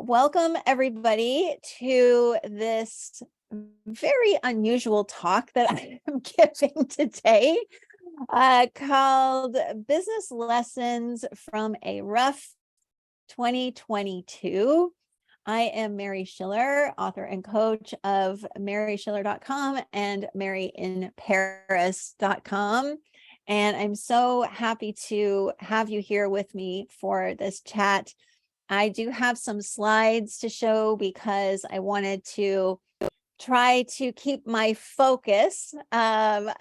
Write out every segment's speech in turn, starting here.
Welcome, everybody, to this very unusual talk that I am giving today called Business Lessons from a Rough 2022. I am Mary Schiller, author and coach of maryschiller.com and maryinparis.com. And I'm so happy to have you here with me for this chat. I do have some slides to show because I wanted to try to keep my focus, no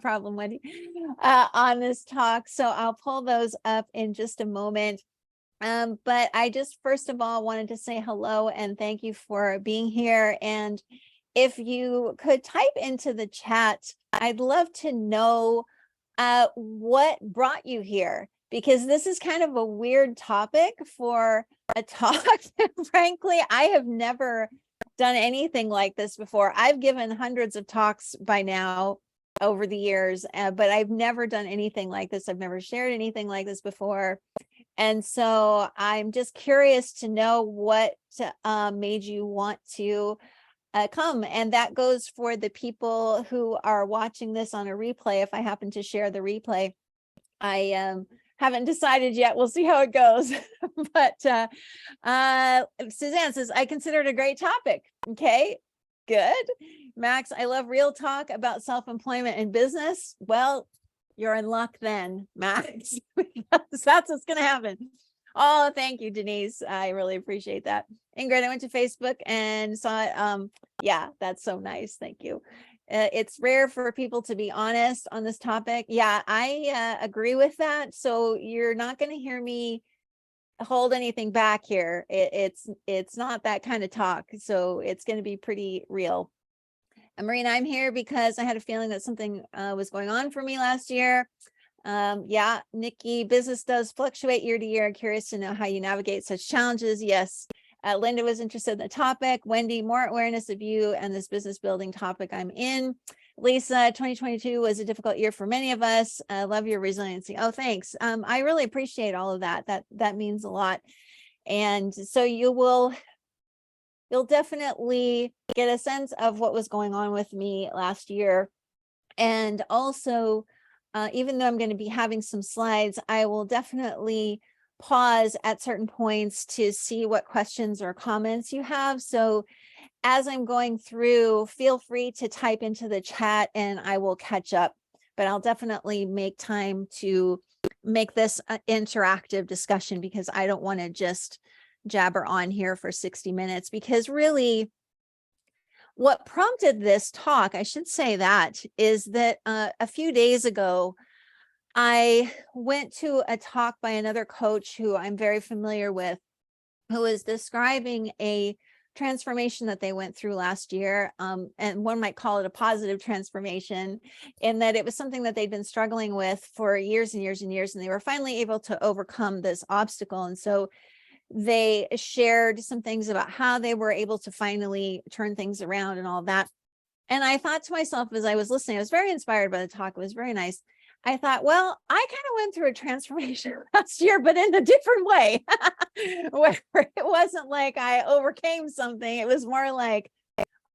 problem, Wendy, on this talk. So I'll pull those up in just a moment. But I just first of all wanted to say hello and thank you for being here. And if you could type into the chat, I'd love to know what brought you here, because this is kind of a weird topic for a talk. Frankly, I have never done anything like this before. I've given hundreds of talks by now over the years, but I've never done anything like this. I've never shared anything like this before. And so I'm just curious to know what made you want to come. And that goes for the people who are watching this on a replay. If I happen to share the replay, I haven't decided yet. We'll see how it goes. But Suzanne says, I consider it a great topic. Okay, good. Max, I love real talk about self-employment and business. Well, you're in luck then, Max, because that's what's going to happen. Oh, thank you, Denise. I really appreciate that. Ingrid, I went to Facebook and saw it. Yeah, that's so nice. Thank you. It's rare for people to be honest on this topic. Yeah, I agree with that. So you're not going to hear me hold anything back here. It's not that kind of talk. So it's going to be pretty real. And Marina, I'm here because I had a feeling that something was going on for me last year. Yeah, Nikki, business does fluctuate year to year. Curious to know how you navigate such challenges. Yes. Linda was interested in the topic. Wendy, more awareness of you and this business building topic I'm in. Lisa, 2022 was a difficult year for many of us. Love your resiliency. Oh, thanks. I really appreciate all of that. That means a lot. And so you'll definitely get a sense of what was going on with me last year. And also, even though I'm going to be having some slides, I will definitely pause at certain points to see what questions or comments you have. So as I'm going through, feel free to type into the chat and I will catch up. But I'll definitely make time to make this an interactive discussion, because I don't want to just jabber on here for 60 minutes, because really what prompted this talk, I should say that, is that a few days ago, I went to a talk by another coach who I'm very familiar with, who is describing a transformation that they went through last year. And one might call it a positive transformation, in that it was something that they'd been struggling with for years and years and years, and they were finally able to overcome this obstacle. And so they shared some things about how they were able to finally turn things around and all that. And I thought to myself, as I was listening, I was very inspired by the talk. It was very nice. I thought, well, I kind of went through a transformation last year, but in a different way, where it wasn't like I overcame something. It was more like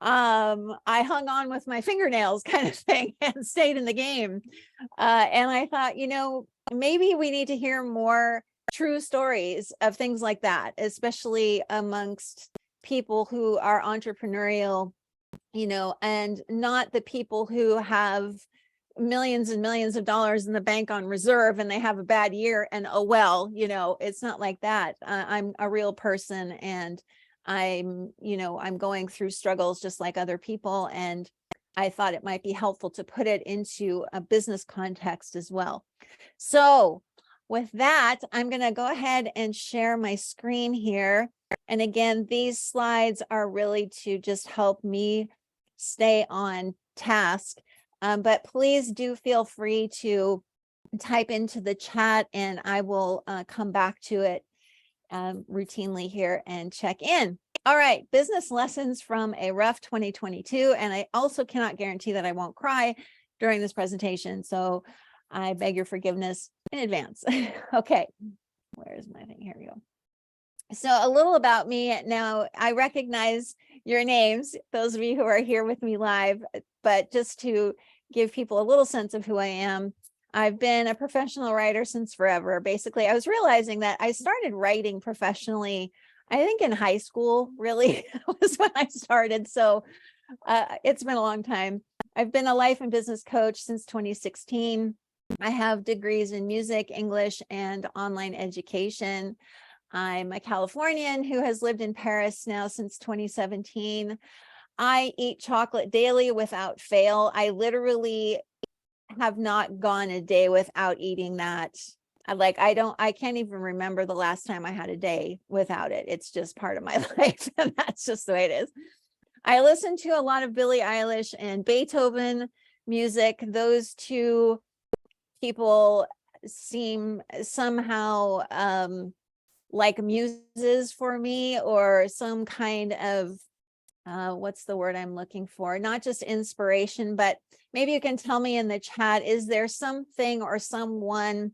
I hung on with my fingernails kind of thing and stayed in the game. And I thought, maybe we need to hear more true stories of things like that, especially amongst people who are entrepreneurial, and not the people who have millions and millions of dollars in the bank on reserve and they have a bad year and oh well, it's not like that. I'm a real person, and I'm going through struggles just like other people, and I thought it might be helpful to put it into a business context as well. So with that, I'm going to go ahead and share my screen here. And again, these slides are really to just help me stay on task. But please do feel free to type into the chat and I will come back to it routinely here and check in. All right, business lessons from a rough 2022. And I also cannot guarantee that I won't cry during this presentation. So I beg your forgiveness in advance. Okay, where's my thing? Here we go. So a little about me. Now, I recognize your names, those of you who are here with me live, but just to give people a little sense of who I am, I've been a professional writer since forever. Basically, I was realizing that I started writing professionally, I think in high school, really was when I started. So it's been a long time. I've been a life and business coach since 2016. I have degrees in music, English, and online education. I'm a Californian who has lived in Paris now since 2017. I eat chocolate daily without fail. I literally have not gone a day without eating that. I can't even remember the last time I had a day without it. It's just part of my life, and that's just the way it is. I listen to a lot of Billie Eilish and Beethoven music. Those two people seem somehow like muses for me, or some kind of what's the word I'm looking for? Not just inspiration, but maybe you can tell me in the chat, is there something or someone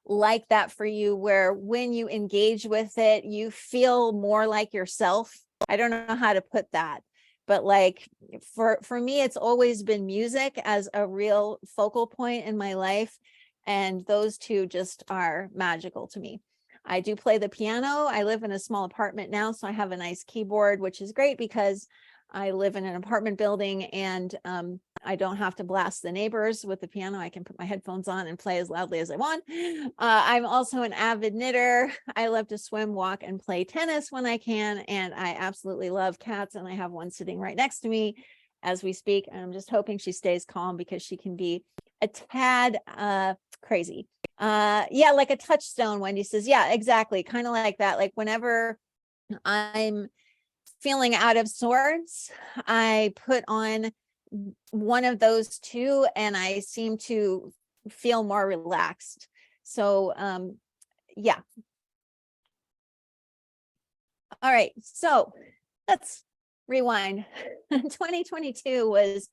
like that for you, where when you engage with it, you feel more like yourself? I don't know how to put that, but like for me, it's always been music as a real focal point in my life. And those two just are magical to me. I do play the piano. I live in a small apartment now, so I have a nice keyboard, which is great because I live in an apartment building, and I don't have to blast the neighbors with the piano. I can put my headphones on and play as loudly as I want. I'm also an avid knitter. I love to swim, walk, and play tennis when I can. And I absolutely love cats. And I have one sitting right next to me as we speak. And I'm just hoping she stays calm, because she can be a tad crazy. Yeah, like a touchstone, Wendy says. Yeah, exactly. Kind of like that. Like whenever I'm feeling out of sorts, I put on one of those two and I seem to feel more relaxed. So yeah. All right, so let's rewind. 2022 was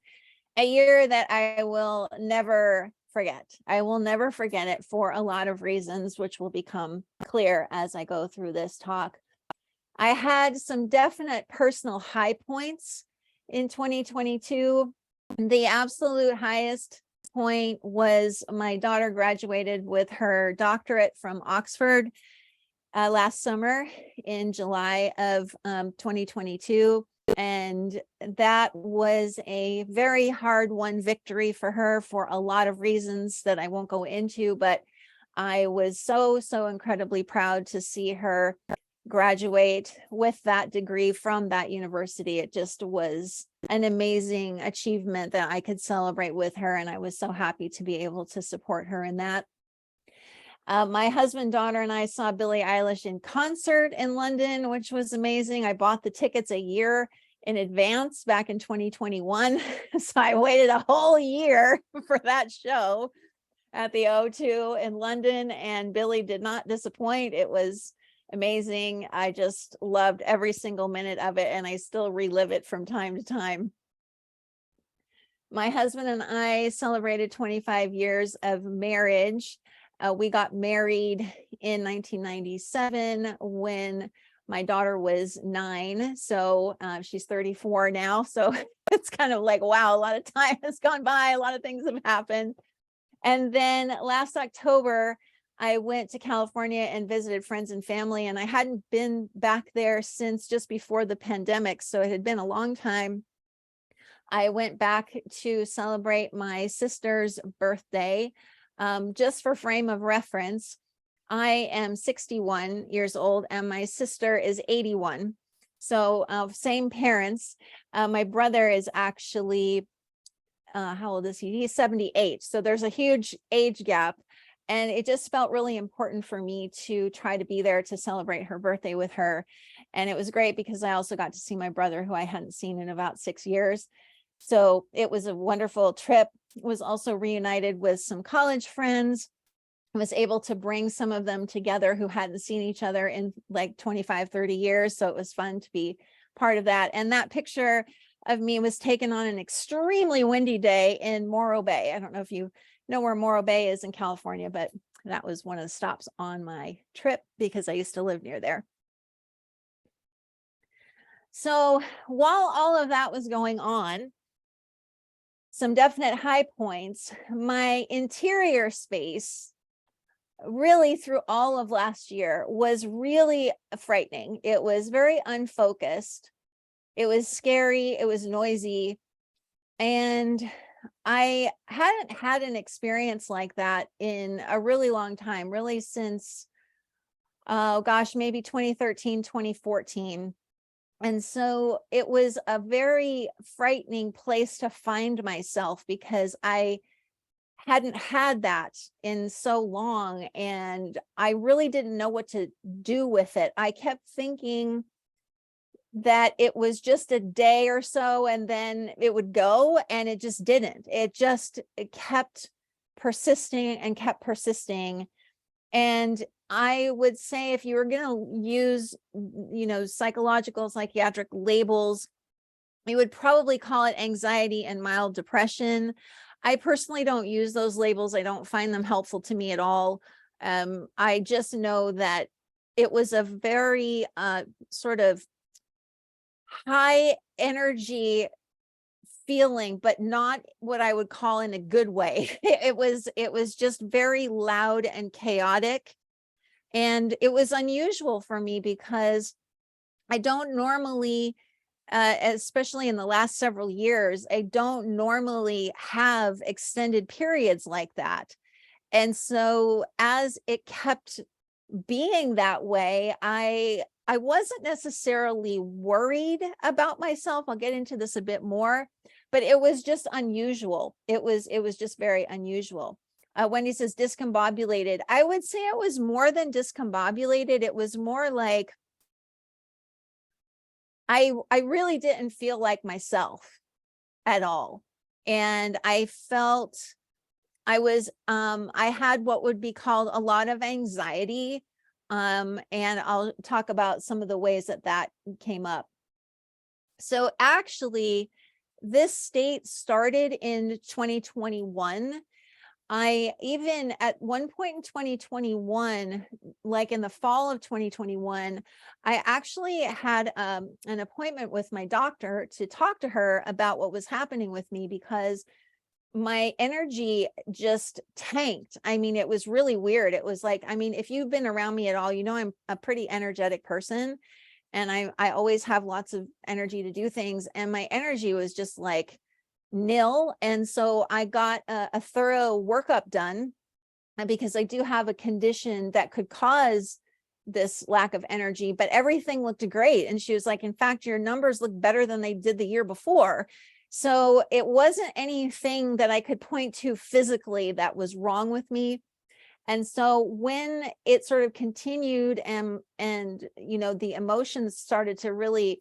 a year that I will never forget. I will never forget it for a lot of reasons, which will become clear as I go through this talk. I had some definite personal high points in 2022. The absolute highest point was my daughter graduated with her doctorate from Oxford last summer in July of 2022. And that was a very hard won victory for her for a lot of reasons that I won't go into, but I was so incredibly proud to see her graduate with that degree from that university. It just was an amazing achievement that I could celebrate with her, and I was so happy to be able to support her in that. My husband, daughter, and I saw Billie Eilish in concert in London, which was amazing. I bought the tickets a year in advance back in 2021. So I waited a whole year for that show at the O2 in London, and Billie did not disappoint. It was amazing. I just loved every single minute of it, and I still relive it from time to time. My husband and I celebrated 25 years of marriage. We got married in 1997 when my daughter was 9. So she's 34 now. So it's kind of like, wow, a lot of time has gone by. A lot of things have happened. And then last October, I went to California and visited friends and family, and I hadn't been back there since just before the pandemic. So it had been a long time. I went back to celebrate my sister's birthday. Just for frame of reference, I am 61 years old and my sister is 81. So same parents. My brother is actually, how old is he? He's 78. So there's a huge age gap. And it just felt really important for me to try to be there to celebrate her birthday with her. And it was great because I also got to see my brother, who I hadn't seen in about 6 years. So it was a wonderful trip. Was also reunited with some college friends. I was able to bring some of them together who hadn't seen each other in like 25, 30 years. So it was fun to be part of that. And that picture of me was taken on an extremely windy day in Morro Bay. I don't know if you know where Morro Bay is in California, but that was one of the stops on my trip because I used to live near there. So while all of that was going on, some definite high points, my interior space really through all of last year was really frightening. It was very unfocused. It was scary. It was noisy. And I hadn't had an experience like that in a really long time, really since, oh gosh, maybe 2013, 2014. And so it was a very frightening place to find myself because I hadn't had that in so long and I really didn't know what to do with it. I kept thinking that it was just a day or so and then it would go, and it just didn't. It kept persisting and kept persisting. And I would say if you were going to use, psychological, psychiatric labels, you would probably call it anxiety and mild depression. I personally don't use those labels. I don't find them helpful to me at all. I just know that it was a very sort of high energy feeling, but not what I would call in a good way. It was just very loud and chaotic. And it was unusual for me because I don't normally, especially in the last several years, I don't normally have extended periods like that. And so as it kept being that way, I wasn't necessarily worried about myself. I'll get into this a bit more, but it was just unusual. It was just very unusual. Wendy says discombobulated. I would say it was more than discombobulated. It was more like I really didn't feel like myself at all. And I felt I had what would be called a lot of anxiety. And I'll talk about some of the ways that came up. So actually, this state started in 2021. I even at one point in 2021, like in the fall of 2021, I actually had an appointment with my doctor to talk to her about what was happening with me because my energy just tanked. I mean, it was really weird. It was like, I mean, if you've been around me at all, I'm a pretty energetic person and I always have lots of energy to do things. And my energy was just like nil. And so I got a thorough workup done because I do have a condition that could cause this lack of energy, but everything looked great. And she was like, in fact, your numbers look better than they did the year before. So it wasn't anything that I could point to physically that was wrong with me. And so when it sort of continued and the emotions started to really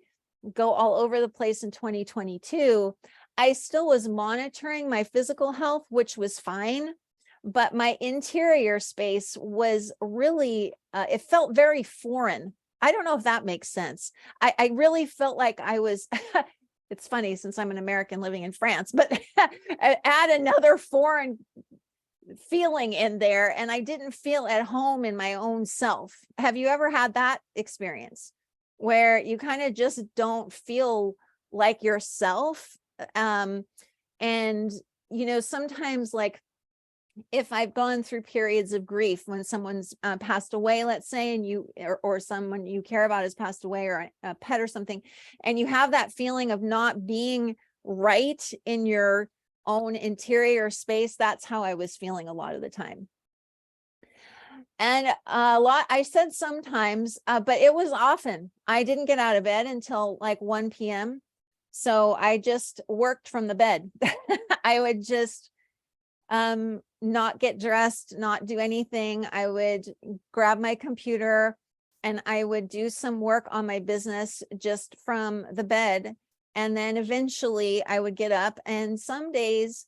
go all over the place in 2022, I still was monitoring my physical health, which was fine, but my interior space was really, it felt very foreign. I don't know if that makes sense. I really felt like I was, it's funny since I'm an American living in France, but add another foreign feeling in there and I didn't feel at home in my own self. Have you ever had that experience where you kind of just don't feel like yourself? And sometimes like if I've gone through periods of grief when someone's passed away, let's say, and or someone you care about has passed away, or a pet or something, and you have that feeling of not being right in your own interior space, that's how I was feeling a lot of the time. And I said sometimes, but it was often. I didn't get out of bed until like 1 p.m. So I just worked from the bed. I would just not get dressed, not do anything. I would grab my computer and I would do some work on my business just from the bed. And then eventually I would get up, and some days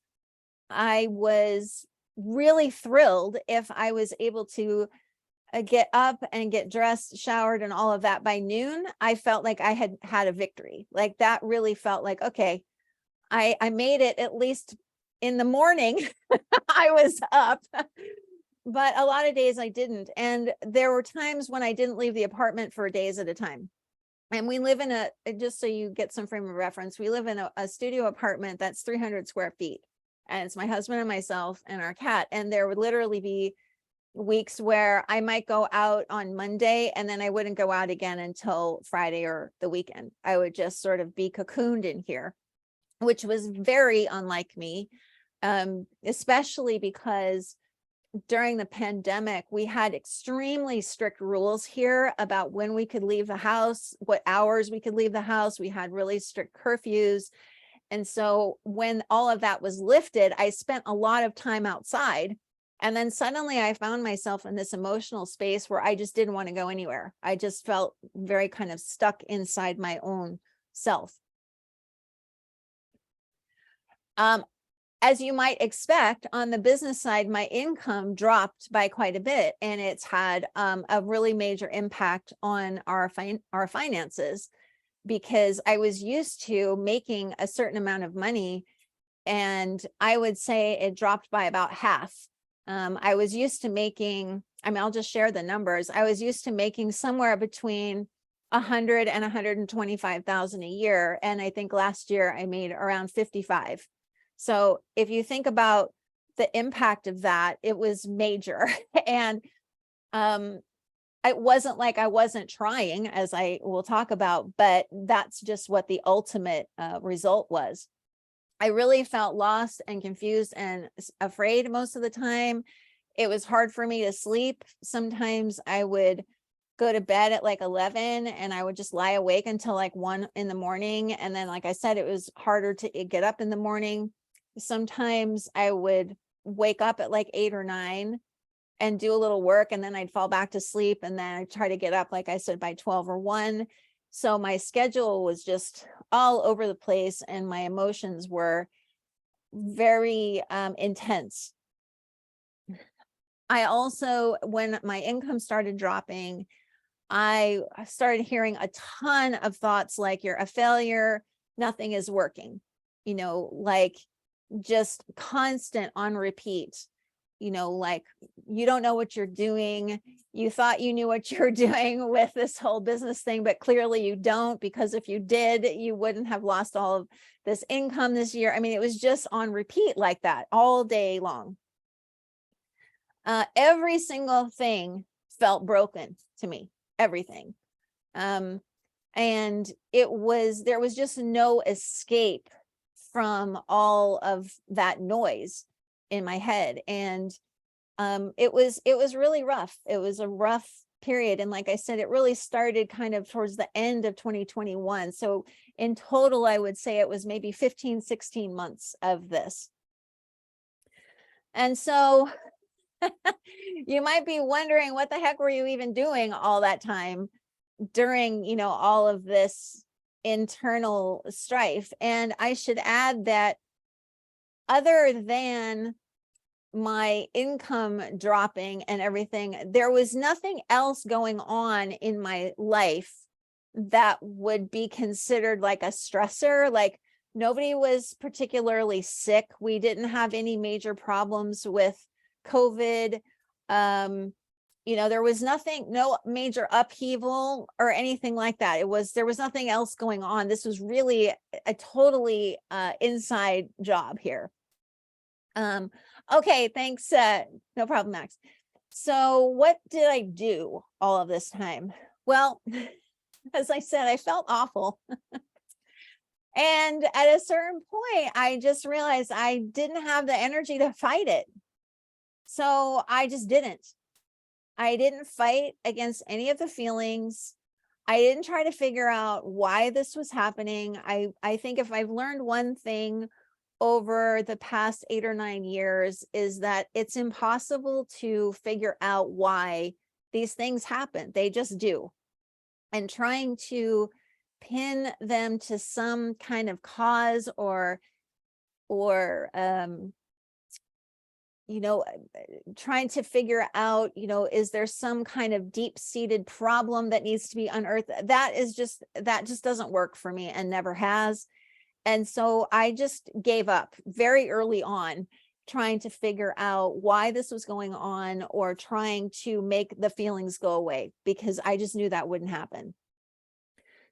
I was really thrilled if I was able to get up and get dressed, showered, and all of that by noon. I felt like I had had a victory. Like that really felt like, okay, I made it at least in the morning. I was up, but a lot of days I didn't. And there were times when I didn't leave the apartment for days at a time. And we live in just so you get some frame of reference, we live in a studio apartment that's 300 square feet. And it's my husband and myself and our cat. And there would literally be weeks where I might go out on Monday and then I wouldn't go out again until Friday or the weekend. I would just sort of be cocooned in here, which was very unlike me, especially because during the pandemic, we had extremely strict rules here about when we could leave the house, what hours we could leave the house. We had really strict curfews. And so when all of that was lifted, I spent a lot of time outside. And then suddenly I found myself in this emotional space where I just didn't want to go anywhere. I just felt very kind of stuck inside my own self. As you might expect, on the business side, my income dropped by quite a bit, and it's had a really major impact on our finances, because I was used to making a certain amount of money, and I would say it dropped by about half. I was used to making, I mean, I'll just share the numbers. I was used to making somewhere between 100 and 125,000 a year, and I think last year I made around 55. So if you think about the impact of that, it was major. And it wasn't like I wasn't trying, as I will talk about, but that's just what the ultimate result was. I really felt lost and confused and afraid most of the time. It was hard for me to sleep. Sometimes I would go to bed at like 11 and I would just lie awake until like 1 in the morning. And then, like I said, it was harder to get up in the morning. Sometimes I would wake up at like 8 or 9 and do a little work, and then I'd fall back to sleep, and then I'd try to get up, like I said, by 12 or 1. So my schedule was just all over the place, and my emotions were very intense. I also, when my income started dropping, I started hearing a ton of thoughts like, you're a failure, nothing is working, like just constant on repeat, like, you don't know what you're doing. You thought you knew what you're doing with this whole business thing, but clearly you don't, because if you did, you wouldn't have lost all of this income this year. I mean, it was just on repeat like that all day long. Every single thing felt broken to me, everything. And there was just no escape from all of that noise in my head. And it was really rough. It was a rough period. And like I said, it really started kind of towards the end of 2021. So in total, I would say it was maybe 15, 16 months of this. And so you might be wondering, what the heck were you even doing all that time during, all of this internal strife? And I should add that other than my income dropping and everything, there was nothing else going on in my life that would be considered like a stressor. Like, nobody was particularly sick. We didn't have any major problems with COVID. There was no major upheaval or anything like that. There was nothing else going on. This was really a totally inside job here. Okay, thanks. No problem, Max. So what did I do all of this time? Well, as I said, I felt awful. And at a certain point, I just realized I didn't have the energy to fight it. So I just didn't. I didn't fight against any of the feelings. I didn't try to figure out why this was happening. I think if I've learned one thing over the past 8 or 9 years, is that it's impossible to figure out why these things happen. They just do. And trying to pin them to some kind of cause or trying to figure out, is there some kind of deep-seated problem that needs to be unearthed? That just doesn't work for me, and never has. And so I just gave up very early on, trying to figure out why this was going on, or trying to make the feelings go away, because I just knew that wouldn't happen.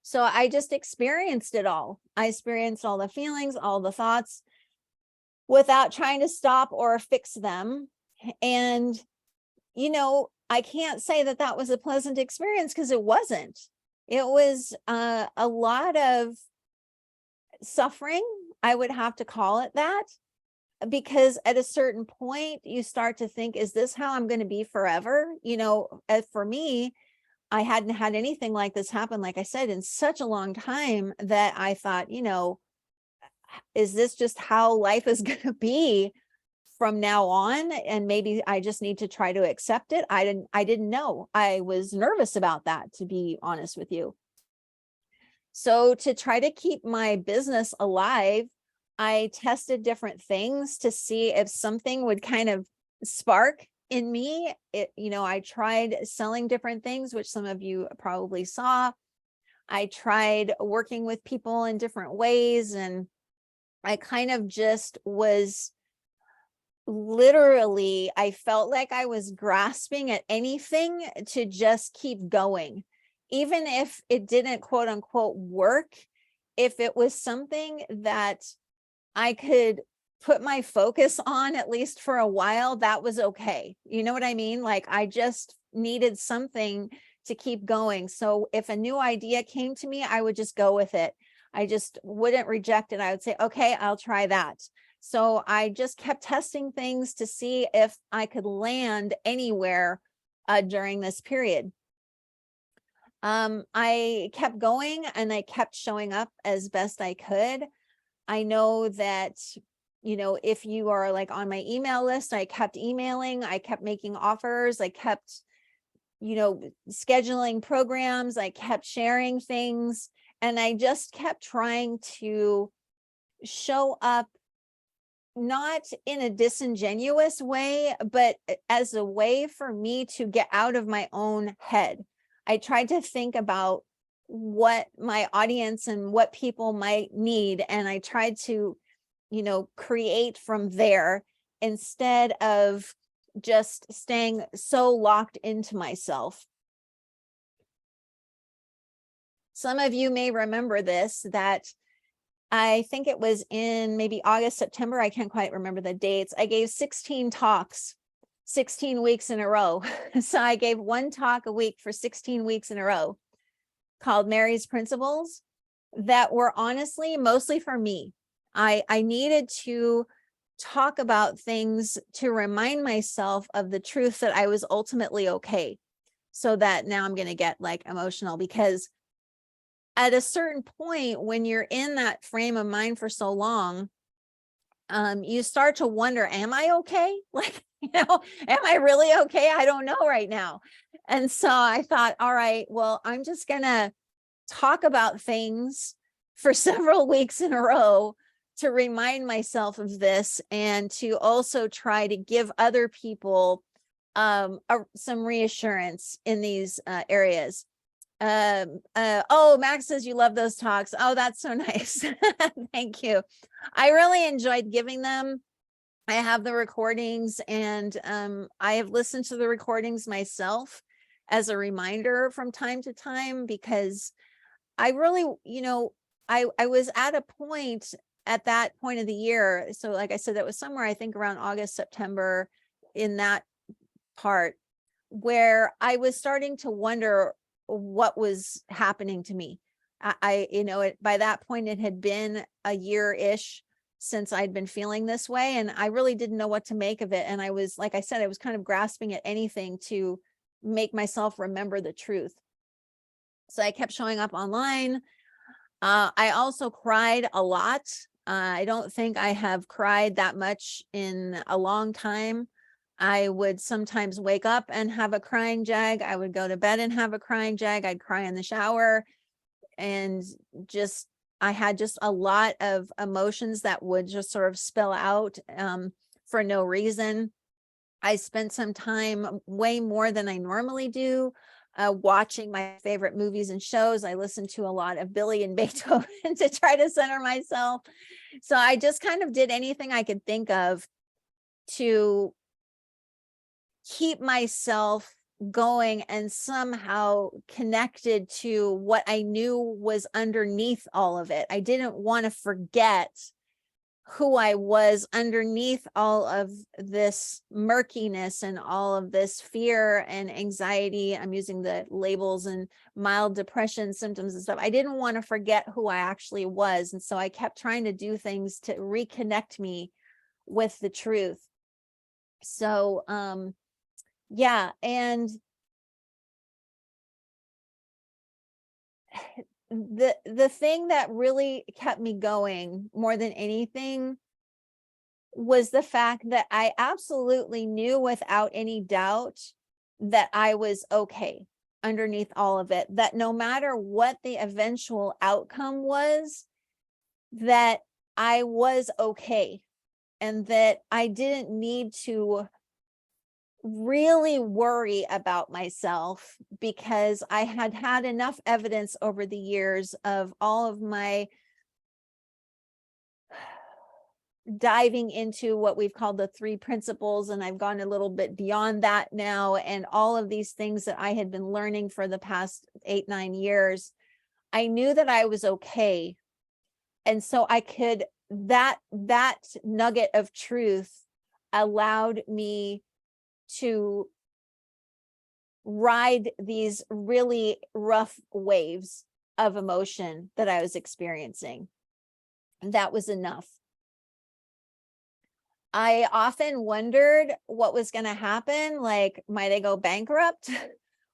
So I just experienced it all. I experienced all the feelings, all the thoughts without trying to stop or fix them. And, I can't say that that was a pleasant experience, because it wasn't. It was a lot of suffering. I would have to call it that, because at a certain point you start to think, is this how I'm going to be forever? For me, I hadn't had anything like this happen, like I said, in such a long time, that I thought, is this just how life is going to be from now on? And maybe I just need to try to accept it. I didn't know. I was nervous about that, to be honest with you. So to try to keep my business alive, I tested different things to see if something would kind of spark in me. I tried selling different things, which some of you probably saw. I tried working with people in different ways, and I kind of just was literally, I felt like I was grasping at anything to just keep going. Even if it didn't quote unquote work, if it was something that I could put my focus on, at least for a while, that was okay. You know what I mean? Like, I just needed something to keep going. So if a new idea came to me, I would just go with it. I just wouldn't reject it. I would say, okay, I'll try that. So I just kept testing things to see if I could land anywhere during this period. I kept going, and I kept showing up as best I could. I know that, if you are like on my email list, I kept emailing, I kept making offers, I kept, scheduling programs, I kept sharing things, and I just kept trying to show up, not in a disingenuous way, but as a way for me to get out of my own head. I tried to think about what my audience and what people might need, and I tried to, create from there, instead of just staying so locked into myself. Some of you may remember this, that I think it was in maybe August, September, I can't quite remember the dates. I gave 16 talks, 16 weeks in a row. So I gave one talk a week for 16 weeks in a row, called Mary's Principles, that were honestly mostly for me. I needed to talk about things to remind myself of the truth that I was ultimately okay. So that now I'm going to get like emotional, because at a certain point, when you're in that frame of mind for so long, you start to wonder, am I okay? Like, am I really okay? I don't know right now. And so I thought, all right, well, I'm just going to talk about things for several weeks in a row to remind myself of this, and to also try to give other people some reassurance in these areas. Oh, Max says you love those talks. Oh, that's so nice. Thank you. I really enjoyed giving them. I have the recordings, and I have listened to the recordings myself as a reminder from time to time, because I really, I was at a point at that point of the year. So like I said, that was somewhere, I think around August, September, in that part, where I was starting to wonder what was happening to me. By that point, it had been a year-ish since I'd been feeling this way, and I really didn't know what to make of it. And I was, like I said, I was kind of grasping at anything to make myself remember the truth. So I kept showing up online. I also cried a lot. I don't think I have cried that much in a long time. I would sometimes wake up and have a crying jag. I would go to bed and have a crying jag. I'd cry in the shower, and I had just a lot of emotions that would just sort of spill out for no reason. I spent some time, way more than I normally do, watching my favorite movies and shows. I listened to a lot of Billy and Beethoven to try to center myself. So I just kind of did anything I could think of to keep myself going and somehow connected to what I knew was underneath all of it. I didn't want to forget who I was underneath all of this murkiness and all of this fear and anxiety. I'm using the labels and mild depression symptoms and stuff. I didn't want to forget who I actually was. And so I kept trying to do things to reconnect me with the truth. So, yeah. And the thing that really kept me going more than anything was the fact that I absolutely knew without any doubt that I was okay underneath all of it, that no matter what the eventual outcome was, that I was okay, and that I didn't need to really worry about myself, because I had had enough evidence over the years of all of my diving into what we've called the 3 principles, and I've gone a little bit beyond that now, and all of these things that I had been learning for the past 8-9 years. I knew that I was okay, and so I could, that nugget of truth allowed me to ride these really rough waves of emotion that I was experiencing. And that was enough. I often wondered what was going to happen. Like, might I go bankrupt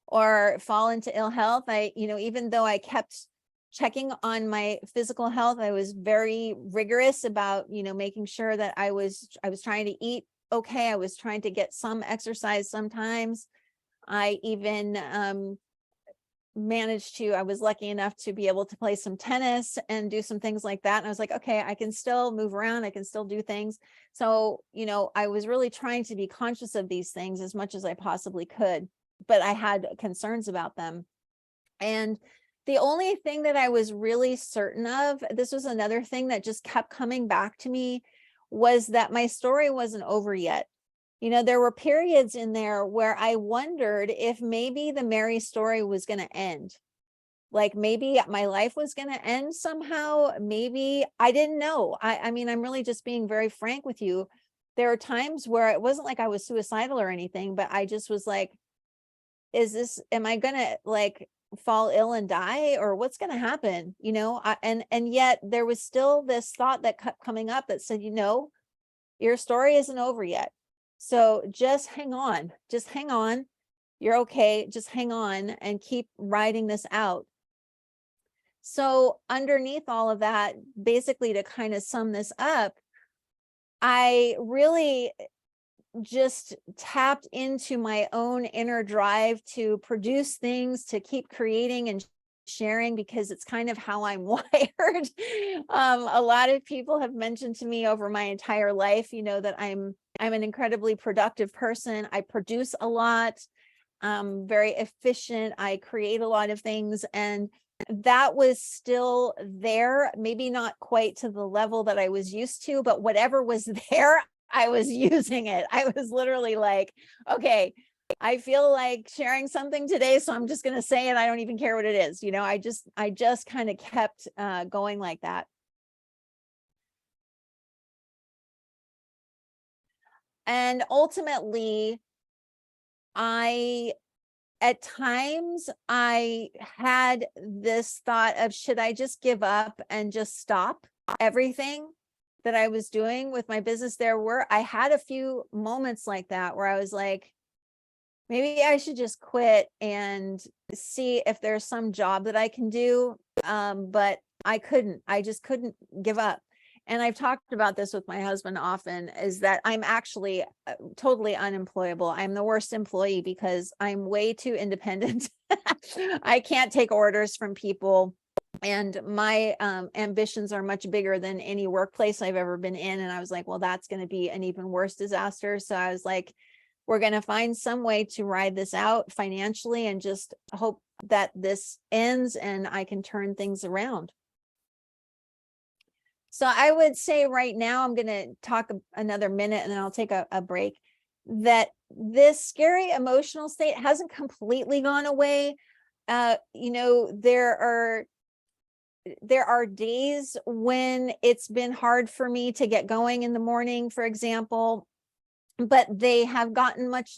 or fall into ill health? Even though I kept checking on my physical health, I was very rigorous about, making sure that I was trying to eat okay. I was trying to get some exercise sometimes. I even I was lucky enough to be able to play some tennis and do some things like that. And I was like, okay, I can still move around. I can still do things. So, I was really trying to be conscious of these things as much as I possibly could, but I had concerns about them. And the only thing that I was really certain of, this was another thing that just kept coming back to me, was that my story wasn't over yet. There were periods in there where I wondered if maybe the Mary story was going to end. Like, maybe my life was going to end somehow. Maybe, I didn't know. I mean, I'm really just being very frank with you. There are times where it wasn't like I was suicidal or anything, but I just was like, am I going to like fall ill and die, or what's going to happen? And yet there was still this thought that kept coming up that said, your story isn't over yet. So just hang on, you're okay, just hang on and keep riding this out. So underneath all of that, basically, to kind of sum this up, I really just tapped into my own inner drive to produce things, to keep creating and sharing, because it's kind of how I'm wired. A lot of people have mentioned to me over my entire life, that I'm an incredibly productive person. I produce a lot, very efficient. I create a lot of things, and that was still there, maybe not quite to the level that I was used to, but whatever was there, I was using it. I was literally like, okay, I feel like sharing something today, so I'm just going to say it. I don't even care what it is. I just kind of kept going like that. And ultimately, at times I had this thought of, should I just give up and just stop everything that I was doing with my business? I had a few moments like that where I was like, maybe I should just quit and see if there's some job that I can do. But I just couldn't give up. And I've talked about this with my husband often, is that I'm actually totally unemployable. I'm the worst employee because I'm way too independent. I can't take orders from people. And my ambitions are much bigger than any workplace I've ever been in. And I was like, well, that's going to be an even worse disaster. So I was like, we're going to find some way to ride this out financially and just hope that this ends and I can turn things around. So I would say right now, I'm going to talk another minute and then I'll take a break. that this scary emotional state hasn't completely gone away. You know, there are days when it's been hard for me to get going in the morning, for example, but they have gotten much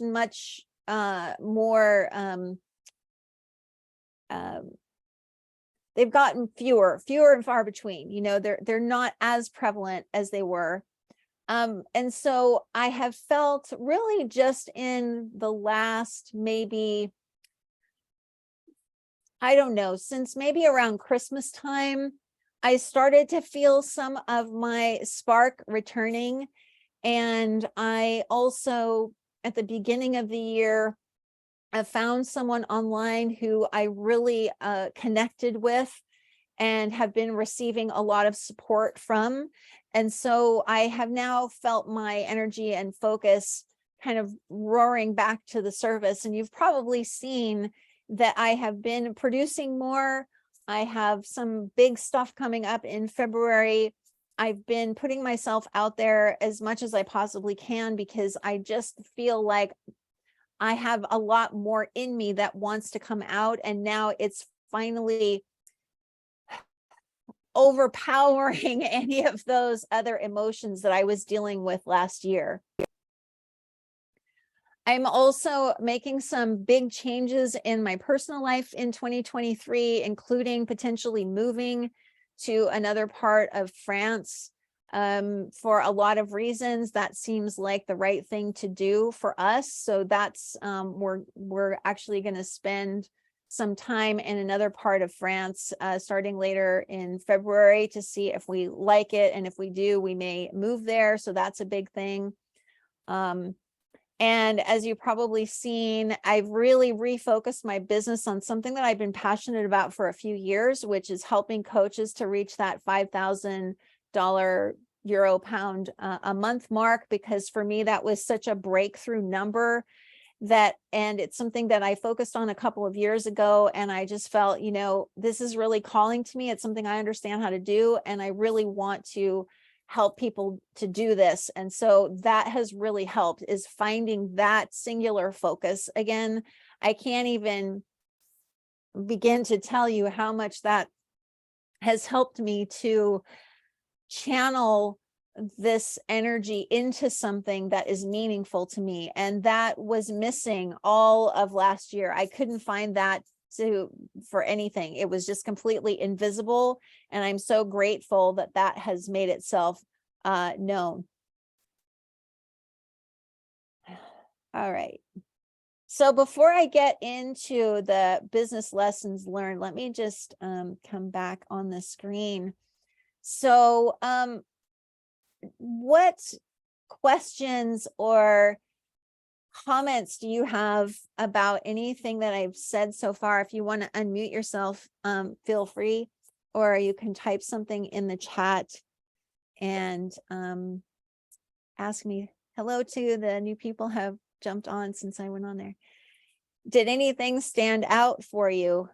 more they've gotten fewer and far between. You know, they're not as prevalent as they were. And so I have felt really just in the last, maybe, I don't know, since maybe around Christmas time, I started to feel some of my spark returning. And I also, at the beginning of the year, I found someone online who I really connected with and have been receiving a lot of support from. And so I have now felt my energy and focus kind of roaring back to the surface. And you've probably seen that I have been producing more. I have some big stuff coming up in February. I've been putting myself out there as much as I possibly can, because I just feel like I have a lot more in me that wants to come out. And now it's finally overpowering any of those other emotions that I was dealing with last year. I'm also making some big changes in my personal life in 2023, including potentially moving to another part of France. For a lot of reasons, that seems like the right thing to do for us. So that's we're actually going to spend some time in another part of France starting later in February to see if we like it, and if we do, we may move there. So that's a big thing. And as you've probably seen, I've really refocused my business on something that I've been passionate about for a few years, which is helping coaches to reach that $5,000 euro pound a month mark, because for me, that was such a breakthrough number and it's something that I focused on a couple of years ago. And I just felt, you know, this is really calling to me. It's something I understand how to do. And I really want to help people to do this. And so that has really helped, is finding that singular focus again. I can't even begin to tell you how much that has helped me to channel this energy into something that is meaningful to me. And that was missing all of last year. I couldn't find that for anything. It was just completely invisible. And I'm so grateful that that has made itself known. All right. So before I get into the business lessons learned, let me just come back on the screen. So what questions or comments do you have about anything that I've said so far? If you want to unmute yourself, feel free, or you can type something in the chat and ask me. Hello to the new people have jumped on since I went on there. Did anything stand out for you?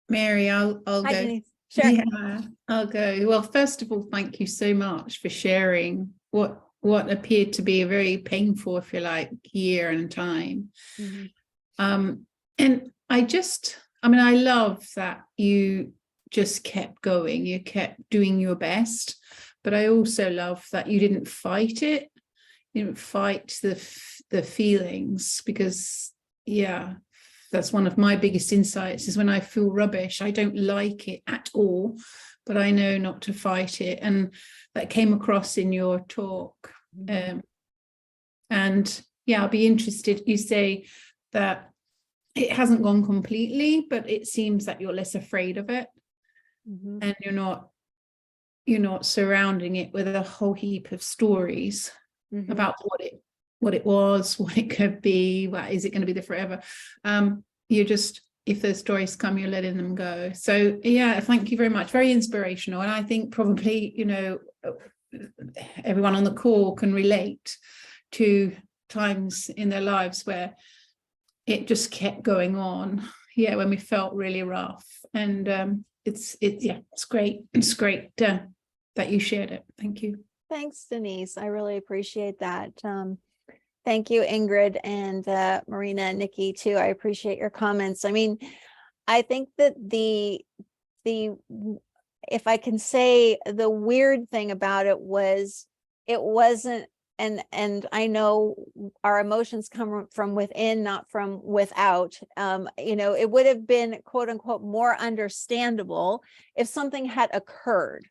Mary, I'll go. Denise. Sure. Yeah, I'll go. Well, first of all, thank you so much for sharing what appeared to be a very painful, if you like, year and time. Mm-hmm. And I love that you just kept going. You kept doing your best, but I also love that you didn't fight it. You didn't fight the feelings, because that's one of my biggest insights, is when I feel rubbish, I don't like it at all, but I know not to fight it. And that came across in your talk. And I'll be interested. You say that it hasn't gone completely, but it seems that you're less afraid of it. Mm-hmm. And you're not surrounding it with a whole heap of stories about what it was, what it could be, is it going to be there forever? You're just, if those stories come, you're letting them go. So thank you very much. Very inspirational. And I think probably, everyone on the call can relate to times in their lives where it just kept going on, yeah, when we felt really rough. And it's great. It's great that you shared it. Thank you. Thanks, Denise. I really appreciate that. Thank you, Ingrid and Marina and Nikki too. I appreciate your comments. I mean, I think that the if I can say, the weird thing about it was it wasn't, and I know our emotions come from within, not from without. It would have been quote unquote more understandable if something had occurred,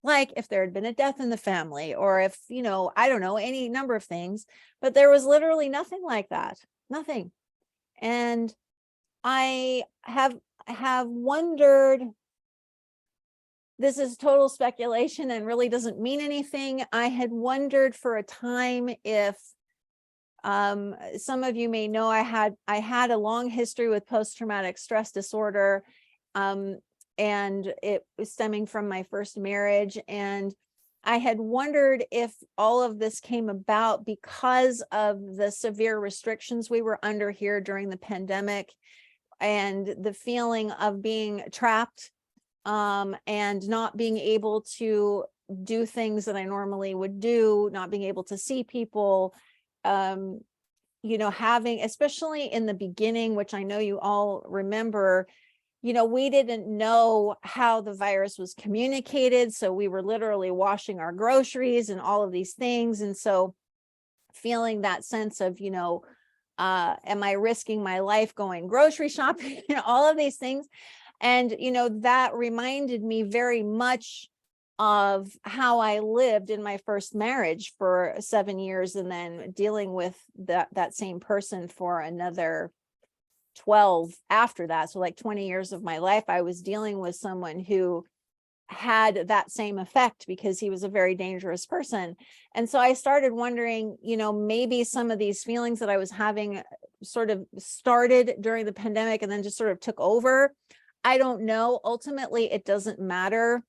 like if there had been a death in the family, or if, I don't know, any number of things, but there was literally nothing like that, nothing. And I have wondered, this is total speculation and really doesn't mean anything. I had wondered for a time if, some of you may know, I had a long history with post-traumatic stress disorder, and it was stemming from my first marriage. And I had wondered if all of this came about because of the severe restrictions we were under here during the pandemic, and the feeling of being trapped, and not being able to do things that I normally would do, not being able to see people, having, especially in the beginning, which I know you all remember, we didn't know how the virus was communicated. So we were literally washing our groceries and all of these things. And so feeling that sense of, am I risking my life going grocery shopping, all of these things. And, that reminded me very much of how I lived in my first marriage for 7 years, and then dealing with that same person for another 12 after that. So like 20 years of my life, I was dealing with someone who had that same effect because he was a very dangerous person. And so I started wondering, maybe some of these feelings that I was having sort of started during the pandemic and then just sort of took over. I don't know. Ultimately, it doesn't matter.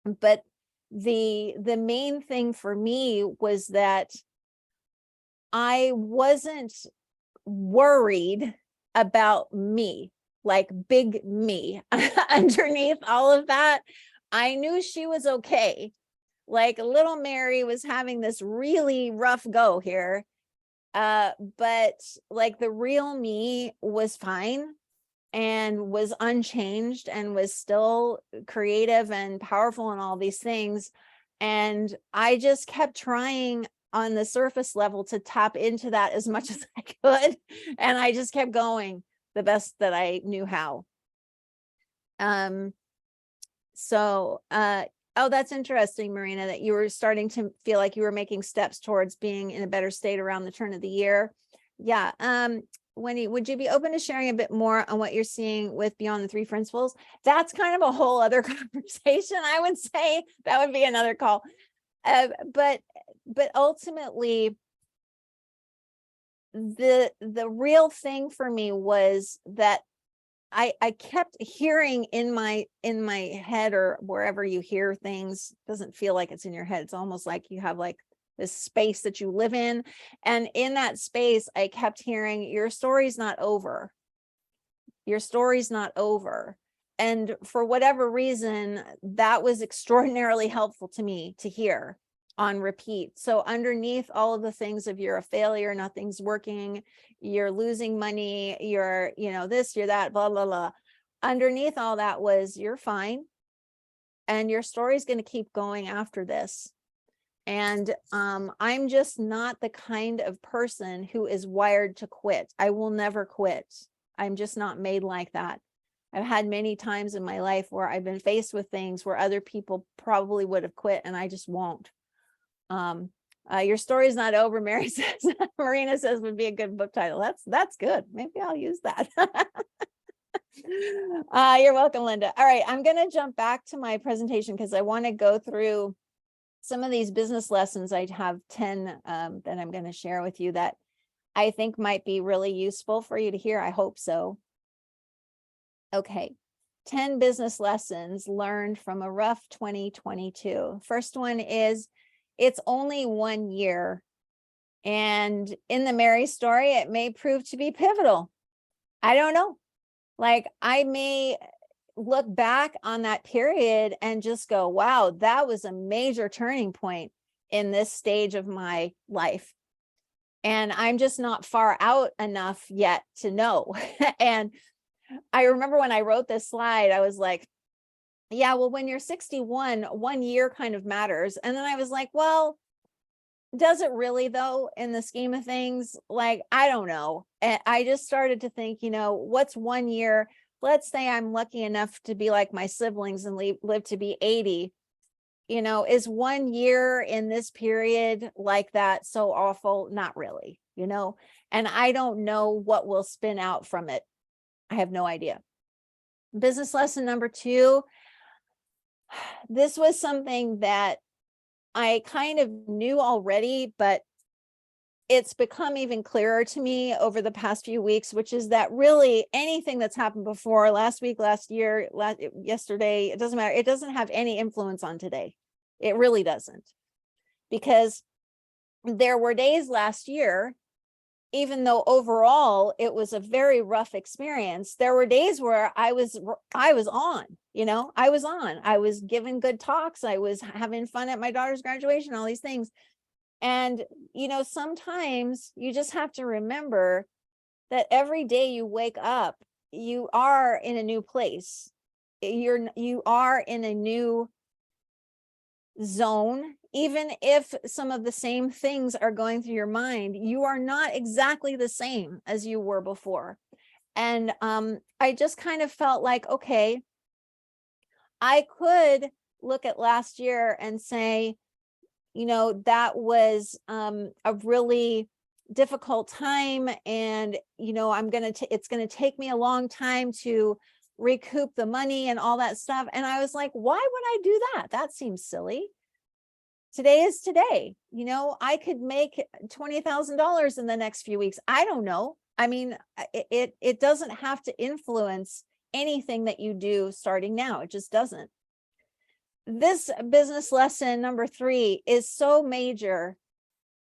But the main thing for me was that I wasn't worried about me, like big me. Underneath all of that, I knew she was okay. Like little Mary was having this really rough go here. But like the real me was fine and was unchanged and was still creative and powerful and all these things. And I just kept trying on the surface level to tap into that as much as I could. And I just kept going the best that I knew how. Oh, that's interesting, Marina, that you were starting to feel like you were making steps towards being in a better state around the turn of the year. Yeah. Wendy, would you be open to sharing a bit more on what you're seeing with Beyond the Three Principles? That's kind of a whole other conversation. I would say that would be another call. But ultimately, the real thing for me was that I kept hearing in my head, or wherever you hear things, doesn't feel like it's in your head. It's almost like you have like this space that you live in. And in that space, I kept hearing, your story's not over. Your story's not over. And for whatever reason, that was extraordinarily helpful to me to hear on repeat. So underneath all of the things of you're a failure, nothing's working, you're losing money, you're, this, you're that, blah, blah, blah. Underneath all that was, you're fine. And your story's going to keep going after this. And I'm just not the kind of person who is wired to quit. I will never quit. I'm just not made like that. I've had many times in my life where I've been faced with things where other people probably would have quit, and I just won't. Your story's not over, Mary says. Marina says would be a good book title. That's good. Maybe I'll use that. You're welcome, Linda. All right, I'm going to jump back to my presentation because I want to go through some of these business lessons. I have 10 that I'm going to share with you that I think might be really useful for you to hear. I hope so. Okay, 10 business lessons learned from a rough 2022. First one is, it's only 1 year. And in the Mary story, it may prove to be pivotal. I don't know. Like, I may look back on that period and just go, wow, that was a major turning point in this stage of my life. And I'm just not far out enough yet to know. And I remember when I wrote this slide, I was like, yeah, well, when you're 61, 1 year kind of matters. And then I was like, well, does it really though, in the scheme of things? Like, I don't know. And I just started to think, what's 1 year? Let's say I'm lucky enough to be like my siblings and live to be 80. Is 1 year in this period like that so awful? Not really, and I don't know what will spin out from it. I have no idea. Business lesson number 2. This was something that I kind of knew already, but it's become even clearer to me over the past few weeks, which is that really anything that's happened before, last week, last year, yesterday, it doesn't matter. It doesn't have any influence on today. It really doesn't. Because there were days last year, even though overall it was a very rough experience, there were days where I was on, I was giving good talks. I was having fun at my daughter's graduation, all these things. And, sometimes you just have to remember that every day you wake up, you are in a new place. You are in a new zone. Even if some of the same things are going through your mind, you are not exactly the same as you were before. And I just kind of felt like, okay, I could look at last year and say, that was a really difficult time. And, it's going to take me a long time to recoup the money and all that stuff. And I was like, why would I do that? That seems silly. Today is today. I could make $20,000 in the next few weeks. I don't know. I mean, it doesn't have to influence anything that you do starting now. It just doesn't. This business lesson number 3 is so major.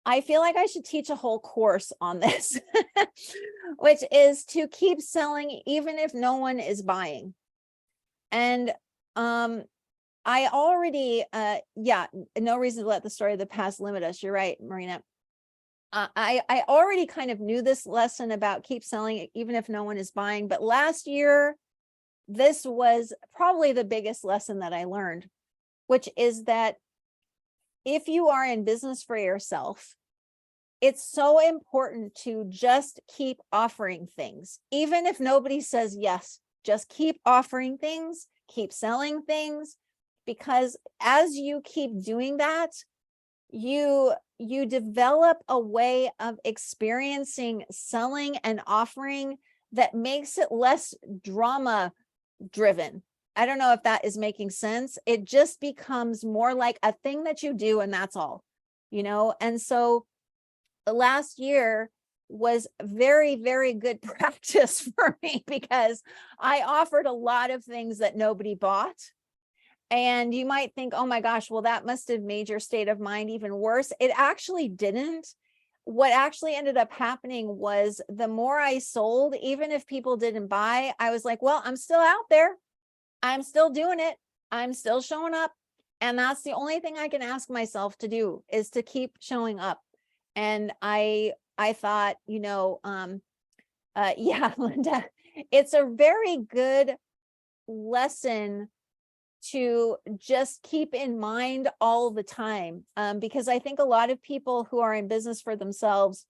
I feel like I should teach a whole course on this, which is to keep selling even if no one is buying. And I already, no reason to let the story of the past limit us. You're right, Marina. I already kind of knew this lesson about keep selling even if no one is buying. But last year, this was probably the biggest lesson that I learned, which is that if you are in business for yourself, it's so important to just keep offering things. Even if nobody says yes, just keep offering things, keep selling things, because as you keep doing that, you develop a way of experiencing selling and offering that makes it less drama driven. I don't know if that is making sense. It just becomes more like a thing that you do and that's all, and so the last year was very, very good practice for me because I offered a lot of things that nobody bought. And you might think, oh my gosh, well, that must have made your state of mind even worse. It actually didn't. What actually ended up happening was the more I sold, even if people didn't buy, I was like, well, I'm still out there. I'm still doing it. I'm still showing up. And that's the only thing I can ask myself to do, is to keep showing up. And I thought, yeah, Linda, it's a very good lesson to just keep in mind all the time, because I think a lot of people who are in business for themselves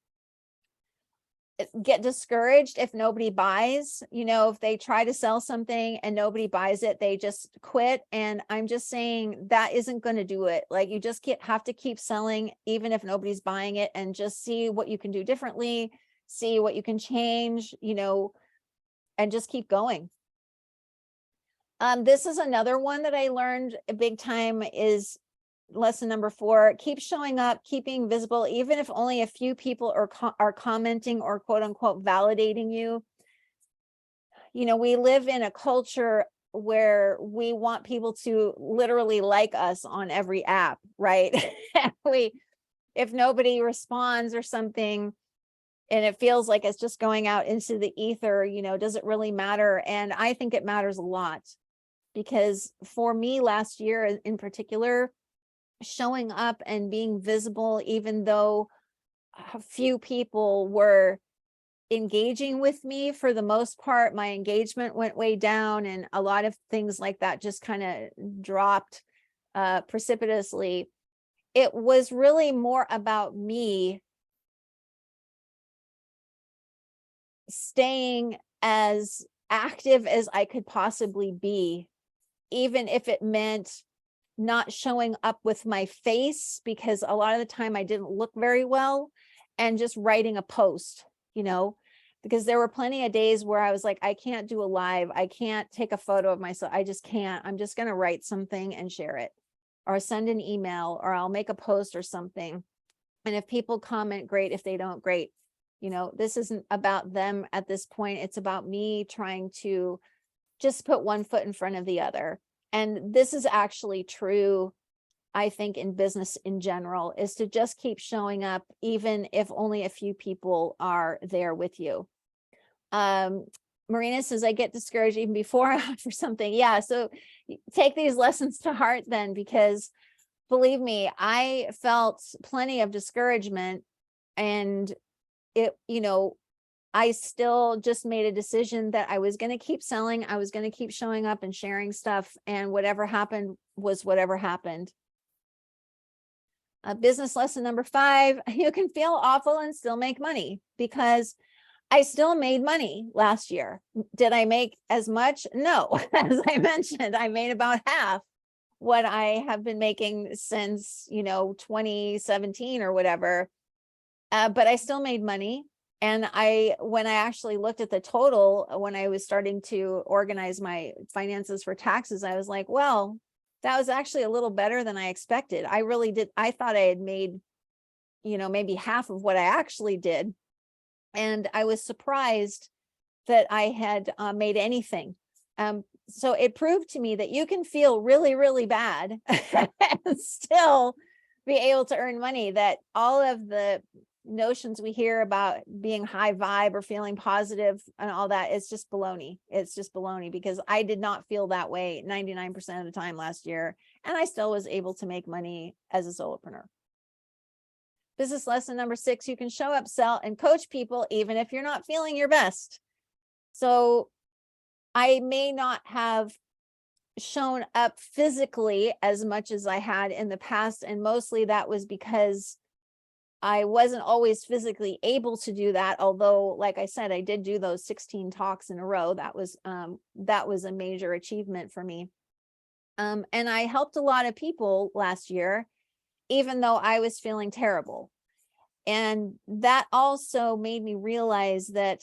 get discouraged if nobody buys. If they try to sell something and nobody buys it, they just quit. And I'm just saying that isn't going to do it. Like, you just have to keep selling even if nobody's buying it, and just see what you can do differently, see what you can change, and just keep going. This is another one that I learned big time, is lesson number 4. Keep showing up, keep being visible, even if only a few people are commenting or quote unquote validating you. We live in a culture where we want people to literally like us on every app, right? If nobody responds or something, and it feels like it's just going out into the ether, does it really matter? And I think it matters a lot, because for me last year in particular, showing up and being visible, even though a few people were engaging with me, for the most part, my engagement went way down, and a lot of things like that just kind of dropped precipitously. It was really more about me staying as active as I could possibly be, even if it meant not showing up with my face, because a lot of the time I didn't look very well, and just writing a post, because there were plenty of days where I was like, I can't do a live. I can't take a photo of myself. I just can't. I'm just going to write something and share it, or send an email, or I'll make a post or something. And if people comment, great. If they don't, great. This isn't about them at this point. It's about me trying to just put one foot in front of the other. And this is actually true, I think, in business in general, is to just keep showing up, even if only a few people are there with you. Marina says, I get discouraged even before I offer something. Yeah. So take these lessons to heart then, because believe me, I felt plenty of discouragement, and I still just made a decision that I was going to keep selling. I was going to keep showing up and sharing stuff, and whatever happened was whatever happened. Business lesson number 5, you can feel awful and still make money, because I still made money last year. Did I make as much? No. As I mentioned, I made about half what I have been making since, 2017 or whatever. But I still made money. And when I actually looked at the total, when I was starting to organize my finances for taxes, I was like, well, that was actually a little better than I expected. I really did. I thought I had made, maybe half of what I actually did. And I was surprised that I had made anything. So it proved to me that you can feel really, really bad and still be able to earn money, that all of the notions we hear about being high vibe or feeling positive and all that, it's just baloney. It's just baloney, because I did not feel that way 99% of the time last year, and I still was able to make money as a solopreneur. Business lesson number 6, you can show up, sell, and coach people even if you're not feeling your best. So I may not have shown up physically as much as I had in the past, and mostly that was because I wasn't always physically able to do that. Although, like I said, I did do those 16 talks in a row. That was a major achievement for me. And I helped a lot of people last year, even though I was feeling terrible. And that also made me realize that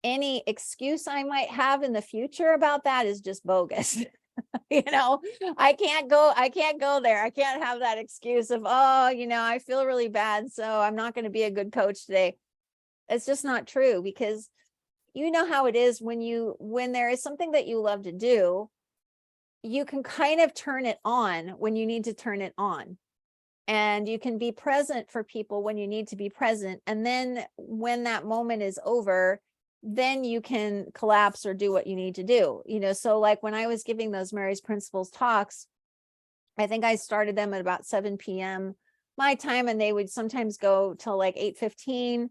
any excuse I might have in the future about that is just bogus. I can't go there. I can't have that excuse of, I feel really bad, so I'm not going to be a good coach today. It's just not true, because you know how it is when there is something that you love to do, you can kind of turn it on when you need to turn it on. And you can be present for people when you need to be present. And then when that moment is over, then you can collapse or do what you need to do. So like when I was giving those Mary's Principles talks, I think I started them at about 7 p.m. my time, and they would sometimes go till like 8:15,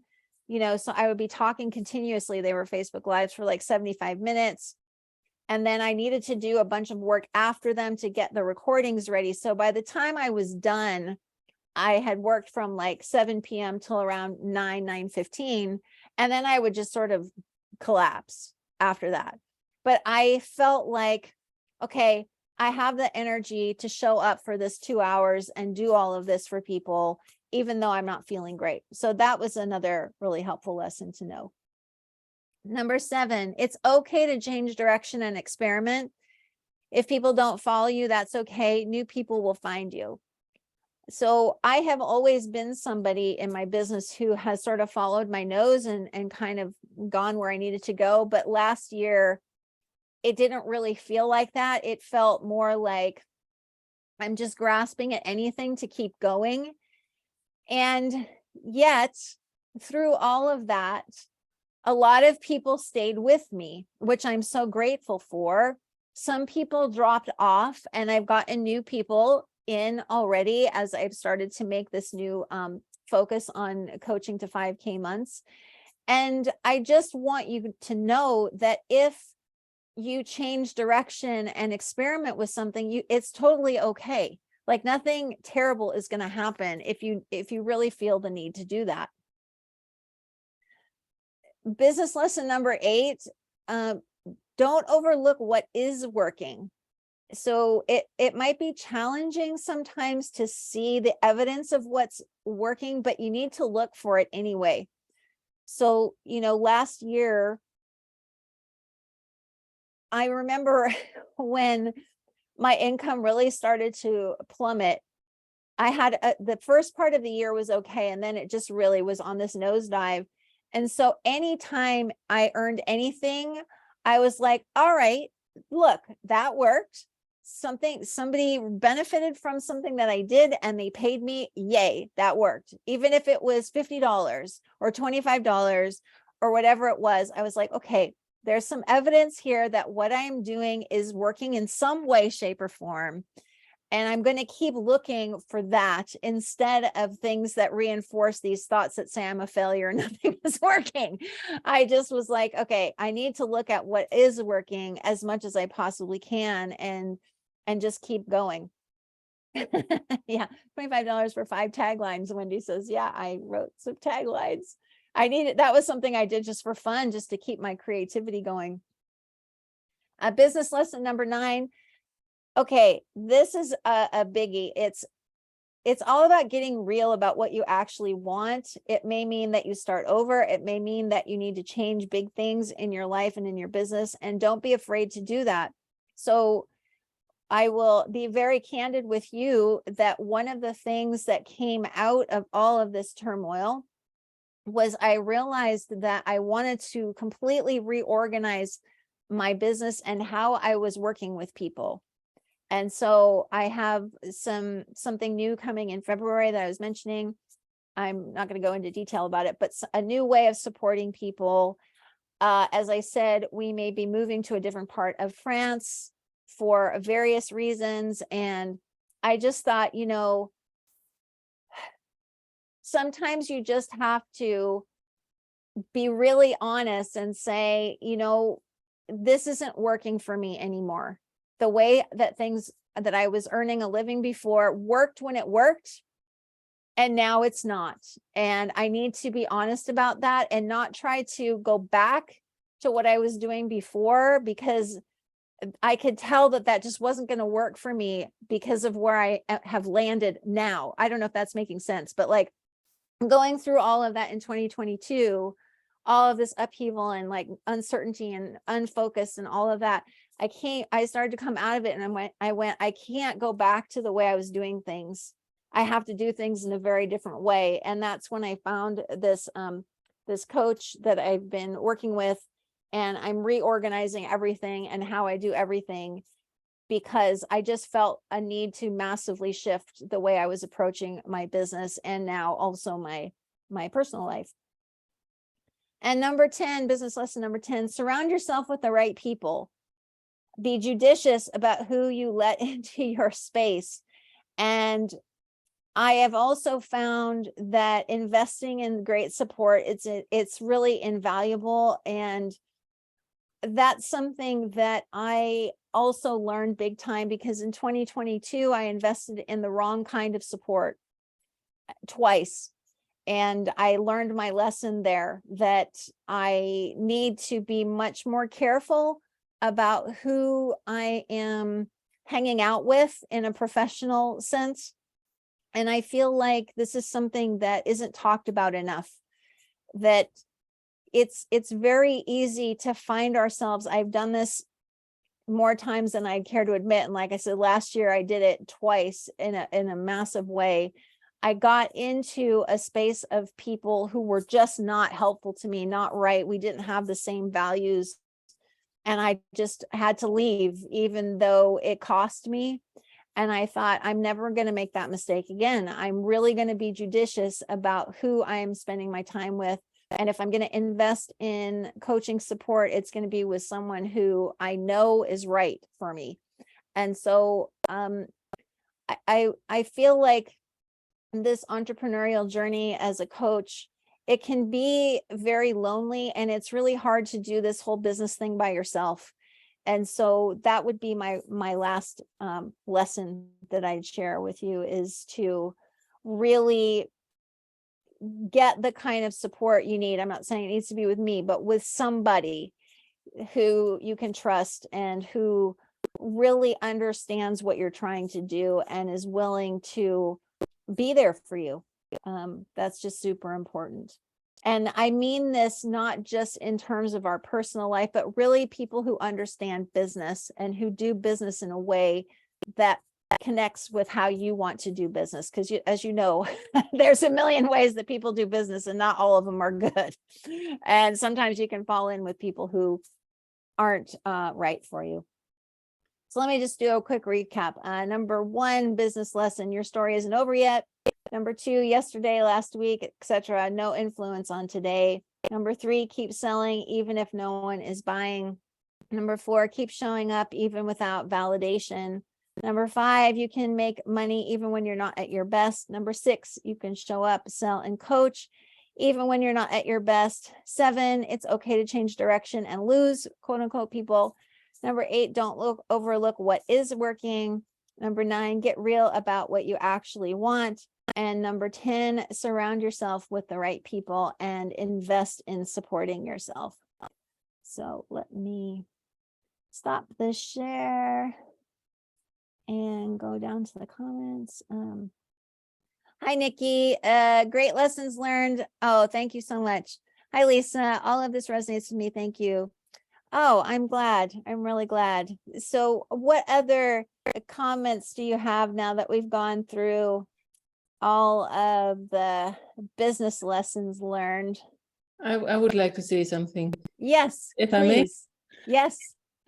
so I would be talking continuously. They were Facebook Lives for like 75 minutes. And then I needed to do a bunch of work after them to get the recordings ready. So by the time I was done, I had worked from like 7 p.m. till around 9:15. And then I would just sort of collapse after that. But I felt like, okay, I have the energy to show up for this 2 hours and do all of this for people, even though I'm not feeling great. So that was another really helpful lesson to know. Number 7, it's okay to change direction and experiment. If people don't follow you, that's okay. New people will find you. So I have always been somebody in my business who has sort of followed my nose and kind of gone where I needed to go. But last year, it didn't really feel like that. It felt more like I'm just grasping at anything to keep going. And yet through all of that, a lot of people stayed with me, which I'm so grateful for. Some people dropped off, and I've gotten new people in already as I've started to make this new focus on coaching to 5K months. And I just want you to know that if you change direction and experiment with something, it's totally okay. Like, nothing terrible is going to happen if you really feel the need to do that. Business lesson number 8, don't overlook what is working. So it might be challenging sometimes to see the evidence of what's working, but you need to look for it anyway. So, last year, I remember when my income really started to plummet. I had the first part of the year was okay, and then it just really was on this nosedive. And so anytime I earned anything, I was like, all right, look, that worked. Somebody benefited from something that I did and they paid me. Yay, that worked. Even if it was $50 or $25 or whatever it was, I was like, okay, there's some evidence here that what I'm doing is working in some way, shape, or form. And I'm going to keep looking for that instead of things that reinforce these thoughts that say I'm a failure, nothing is working. I just was like, okay, I need to look at what is working as much as I possibly can and just keep going. Yeah, $25 for 5 taglines. Wendy says, yeah, I wrote some taglines. That was something I did just for fun, just to keep my creativity going. Business lesson number 9. Okay, this is a biggie. It's all about getting real about what you actually want. It may mean that you start over. It may mean that you need to change big things in your life and in your business, and don't be afraid to do that. So I will be very candid with you that one of the things that came out of all of this turmoil was I realized that I wanted to completely reorganize my business and how I was working with people. And so I have something new coming in February that I was mentioning. I'm not going to go into detail about it, but a new way of supporting people. As I said, we may be moving to a different part of France for various reasons. And I just thought, sometimes you just have to be really honest and say, this isn't working for me anymore. The way that things that I was earning a living before worked when it worked, and now it's not. And I need to be honest about that and not try to go back to what I was doing before, because I could tell that just wasn't going to work for me because of where I have landed now. I don't know if that's making sense, but like going through all of that in 2022, all of this upheaval and like uncertainty and unfocus and all of that, I started to come out of it, and I can't go back to the way I was doing things. I have to do things in a very different way. And that's when I found this coach that I've been working with, and I'm reorganizing everything and how I do everything, because I just felt a need to massively shift the way I was approaching my business and now also my personal life. And number 10, business lesson number 10, surround yourself with the right people. Be judicious about who you let into your space. And I have also found that investing in great support, it's really invaluable. And that's something that I also learned big time, because in 2022, I invested in the wrong kind of support twice. And I learned my lesson there, that I need to be much more careful about who I am hanging out with in a professional sense. And I feel like this is something that isn't talked about enough, that it's very easy to find ourselves. I've done this more times than I care to admit. And like I said, last year I did it twice in a massive way. I got into a space of people who were just not helpful to me, not right. We didn't have the same values. And I just had to leave, even though it cost me. And I thought, I'm never going to make that mistake again. I'm really going to be judicious about who I am spending my time with. And if I'm going to invest in coaching support, it's going to be with someone who I know is right for me. And so I feel like this entrepreneurial journey as a coach, it can be very lonely, and it's really hard to do this whole business thing by yourself. And so that would be my last lesson that I'd share with you, is to really get the kind of support you need. I'm not saying it needs to be with me, but with somebody who you can trust and who really understands what you're trying to do and is willing to be there for you. That's just super important. And I mean this not just in terms of our personal life, but really people who understand business and who do business in a way that connects with how you want to do business. Because as you know, there's a million ways that people do business, and not all of them are good. And sometimes you can fall in with people who aren't right for you. So let me just do a quick recap. Number one, business lesson: your story isn't over yet. Number two, yesterday, last week, etc. No influence on today. Number three, keep selling even if no one is buying. Number four, keep showing up even without validation. Number five, you can make money even when you're not at your best. Number six, you can show up, sell, and coach even when you're not at your best. Seven, it's okay to change direction and lose, quote unquote, people. Number eight, don't overlook what is working. Number nine, get real about what you actually want. And number 10, surround yourself with the right people and invest in supporting yourself. So let me stop the share and go down to the comments. Hi, Nikki. Great lessons learned. Oh, thank you so much. Hi, Lisa. All of this resonates with me. Thank you. Oh, I'm glad. I'm really glad. So what other comments do you have now that we've gone through all of the business lessons learned? I would like to say something. Yes, if please. I may. Yes.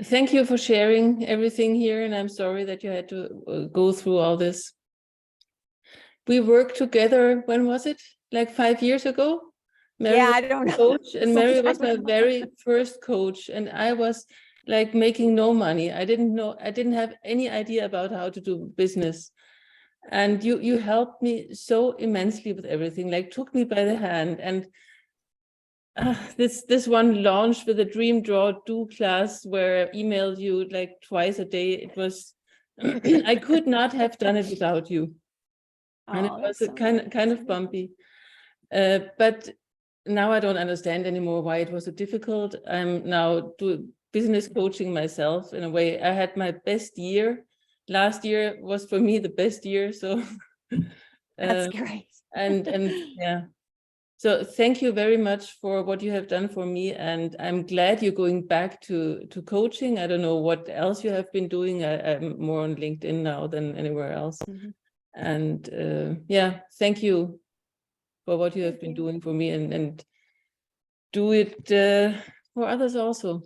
Thank you for sharing everything here, and I'm sorry that you had to go through all this. We worked together, when was it? Like 5 years ago? Mary Yeah, I don't know. coach, and Mary was my very first coach, and I was like making no money. I didn't have any idea about how to do business. And you helped me so immensely with everything, like took me by the hand. And this one launch with a Dream Draw Do class where I emailed you like twice a day. It was I could not have done it without you. And it was so kind of bumpy. But now I don't understand anymore why it was so difficult. I'm now doing business coaching myself in a way. I had my best year. Last year was for me the best year. So that's great. and yeah. So thank you very much for what you have done for me. And I'm glad you're going back to coaching. I don't know what else you have been doing. I'm more on LinkedIn now than anywhere else. Mm-hmm. And yeah, thank you for what you have been doing for me, and do it for others also.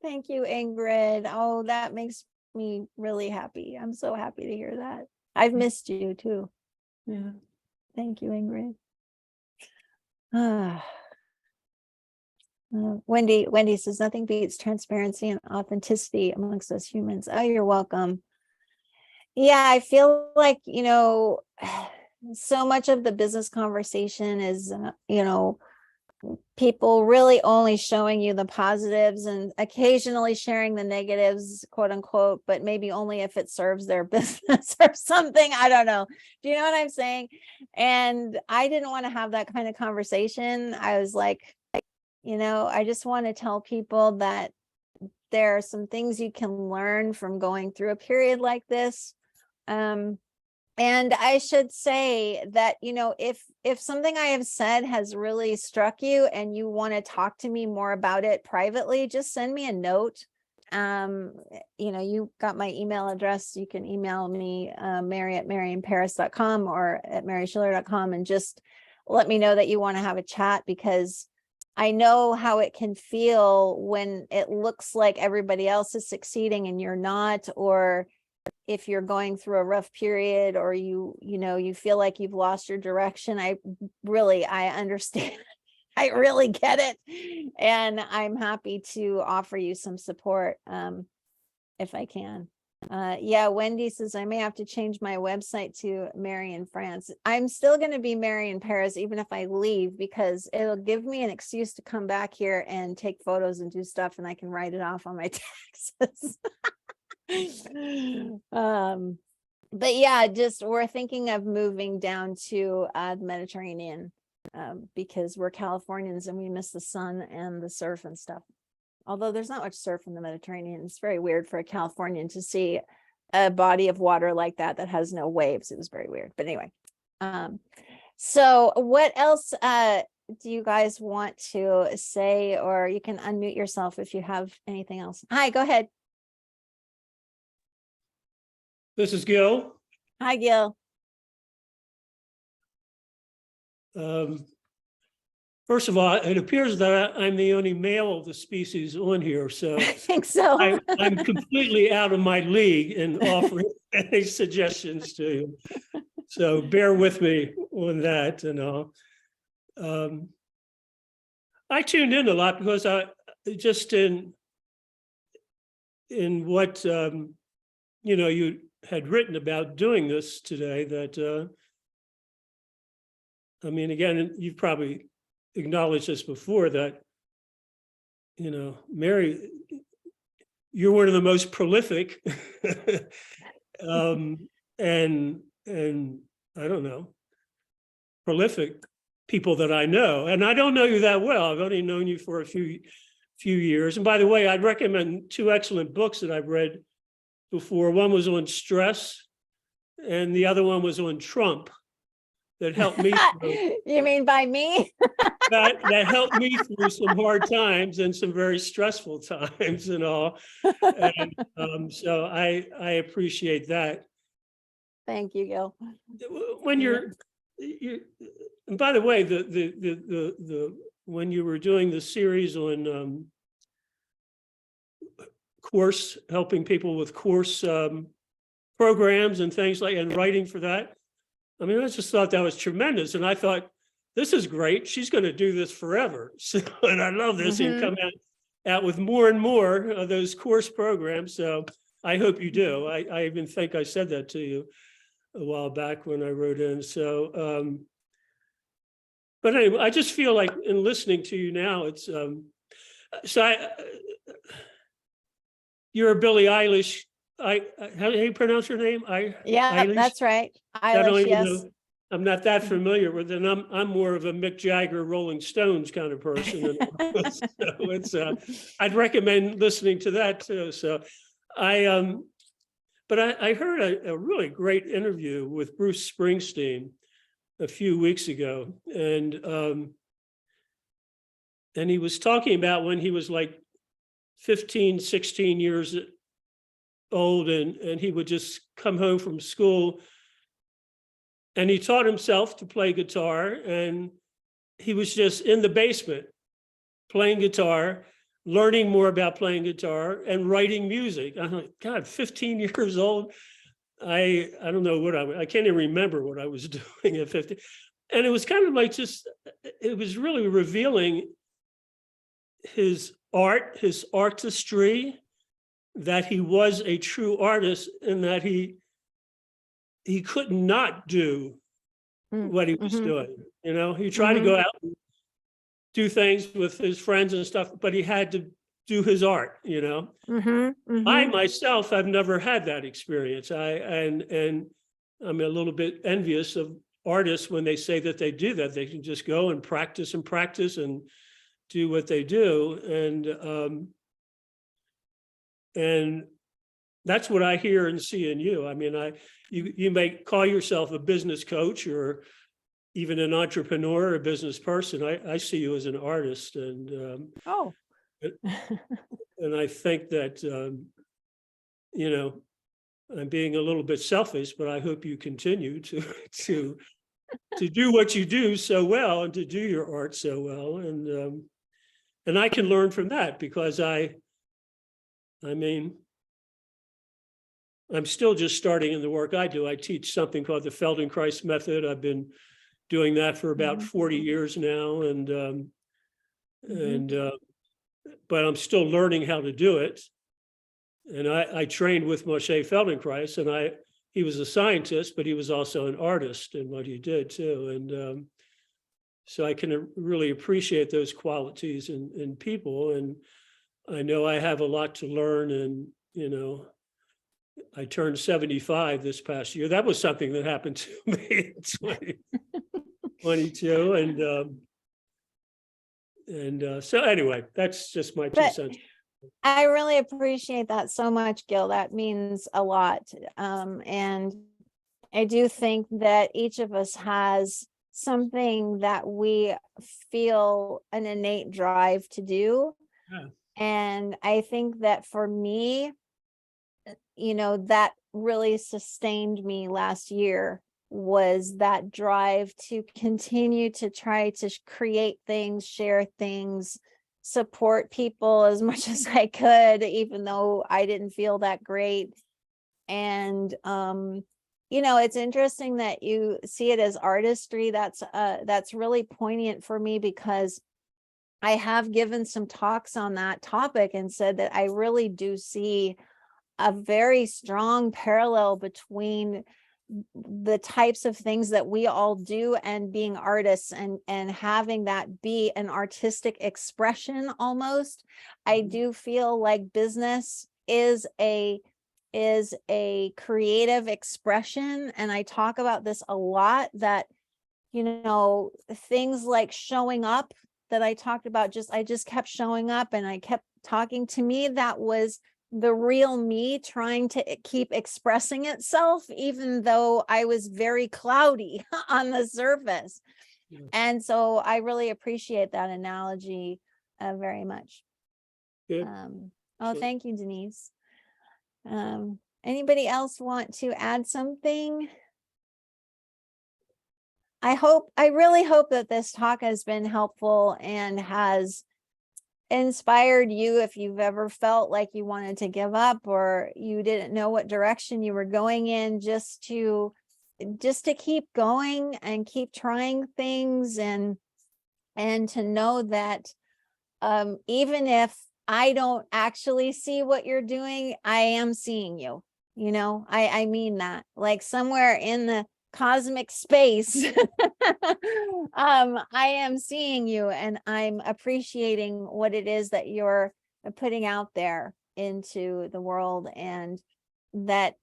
Thank you, Ingrid. Oh, that makes me really happy. I'm so happy to hear that. I've missed you too. Yeah. Thank you, Ingrid. Wendy says nothing beats transparency and authenticity amongst us humans. Oh, you're welcome. Yeah, I feel like, so much of the business conversation is, people really only showing you the positives and occasionally sharing the negatives, quote unquote, but maybe only if it serves their business or something. I don't know. Do you know what I'm saying? And I didn't want to have that kind of conversation. I was like, I just want to tell people that there are some things you can learn from going through a period like this. And I should say that, if something I have said has really struck you and you want to talk to me more about it privately, just send me a note. You got my email address. You can email me, mary@maryinparis.com or at maryschiller.com, and just let me know that you want to have a chat, because I know how it can feel when it looks like everybody else is succeeding and you're not, or if you're going through a rough period, or you know, you feel like you've lost your direction. I understand. I really get it. And I'm happy to offer you some support if I can. Yeah, Wendy says I may have to change my website to Mary in France. I'm still going to be Mary in Paris, even if I leave, because it'll give me an excuse to come back here and take photos and do stuff, and I can write it off on my taxes. But yeah, just we're thinking of moving down to the Mediterranean because we're Californians and we miss the sun and the surf and stuff. Although there's not much surf in the Mediterranean. It's very weird for a Californian to see a body of water like that has no waves. It was very weird. But anyway, so what else do you guys want to say? Or you can unmute yourself if you have anything else. Hi, go ahead. This is Gil. Hi, Gil. First of all, it appears that I'm the only male of the species on here, so I think so. I'm completely out of my league in offering any suggestions to you. So bear with me on that and all. I tuned in a lot because I just in what you know, you had written about doing this today, that I mean, again, you've probably acknowledged this before, that, you know, Mary, you're one of the most prolific and I don't know, prolific people that I know. And I don't know you that well. I've only known you for a few years. And by the way, I'd recommend two excellent books that I've read before. One was on stress and the other one was on Trump, that helped me through. You mean by me? that helped me through some hard times and some very stressful times and all. And so I appreciate that. Thank you, Gil. When you and by the way, the when you were doing the series on helping people with course programs and things like, and writing for that, I mean, I just thought that was tremendous. And I thought, this is great. She's going to do this forever. So, and I love this and come out with more and more of those course programs. So I hope you do. I even think I said that to you a while back when I wrote in. So, but anyway, I just feel like in listening to you now, it's, you're a Billie Eilish. How do you pronounce your name? Yeah, Eilish? That's right. Eilish, yes. I'm not that familiar with it. I'm more of a Mick Jagger, Rolling Stones kind of person. So it's I'd recommend listening to that too. So but I heard a really great interview with Bruce Springsteen a few weeks ago, and he was talking about when he was like 15, 16 years old, and he would just come home from school and he taught himself to play guitar, and he was just in the basement playing guitar, learning more about playing guitar and writing music. I'm like, God, 15 years old. I don't know what I can't even remember what I was doing at 15. And it was kind of like it was really revealing his art, his artistry, that he was a true artist, and that he could not do what he was doing. You know, he tried to go out and do things with his friends and stuff, but he had to do his art, you know. I myself have never had that experience. And I'm a little bit envious of artists when they say that they do that. They can just go and practice and do what they do. And that's what I hear and see in you. I mean, you may call yourself a business coach or even an entrepreneur, a business person. I see you as an artist, and and I think that you know, I'm being a little bit selfish, but I hope you continue to do what you do so well and to do your art so well, and I can learn from that, because I mean, I'm still just starting in the work I do. I teach something called the Feldenkrais method. I've been doing that for about 40 years now, but I'm still learning how to do it. And I trained with Moshe Feldenkrais, and he was a scientist, but he was also an artist in what he did too. And so I can really appreciate those qualities in people. And I know I have a lot to learn. And, I turned 75 this past year. That was something that happened to me in 2022. And so anyway, that's just my 2 cents. I really appreciate that so much, Gil. That means a lot. And I do think that each of us has something that we feel an innate drive to do. Yeah. And I think that for me, that really sustained me last year, was that drive to continue to try to create things, share things, support people as much as I could, even though I didn't feel that great. And it's interesting that you see it as artistry. That's really poignant for me, because I have given some talks on that topic and said that I really do see a very strong parallel between the types of things that we all do and being artists, and having that be an artistic expression almost. I do feel like business is a creative expression. And I talk about this a lot, that, things like showing up that I talked about, I just kept showing up and I kept talking. To me, that was the real me trying to keep expressing itself, even though I was very cloudy on the surface. Yeah. And so I really appreciate that analogy very much. Good. Thank you, Denise. Anybody else want to add something? I really hope that this talk has been helpful and has inspired you, if you've ever felt like you wanted to give up or you didn't know what direction you were going in, just to keep going and keep trying things, and to know that even if I don't actually see what you're doing, I am seeing you. I mean that, like, somewhere in the cosmic space, I am seeing you, and I'm appreciating what it is that you're putting out there into the world, and that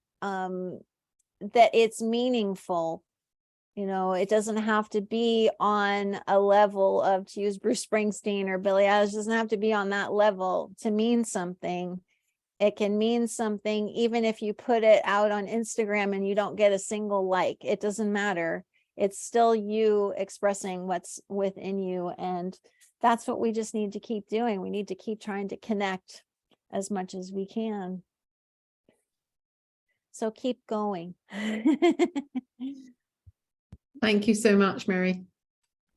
it's meaningful. It doesn't have to be on a level of, to use Bruce Springsteen or Billie Eilish, doesn't have to be on that level to mean something. It can mean something even if you put it out on Instagram and you don't get a single like. It doesn't matter. It's still you expressing what's within you. And that's what we just need to keep doing. We need to keep trying to connect as much as we can. So keep going. Thank you so much, Mary.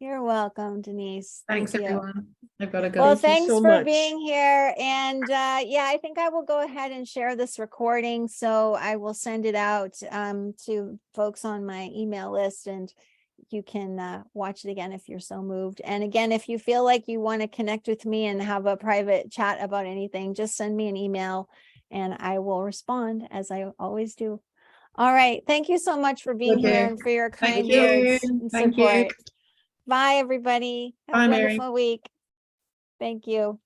You're welcome, Denise. Thanks, Thank you. everyone. I've got to go. Well, Thank you thanks so for much. being here. And I think I will go ahead and share this recording. So I will send it out to folks on my email list, and you can watch it again if you're so moved. And again, if you feel like you want to connect with me and have a private chat about anything, just send me an email and I will respond, as I always do. All right. Thank you so much for being here and for your kind words and Thank support. you. Bye, everybody. Have Bye, a Mary. wonderful week. Thank you.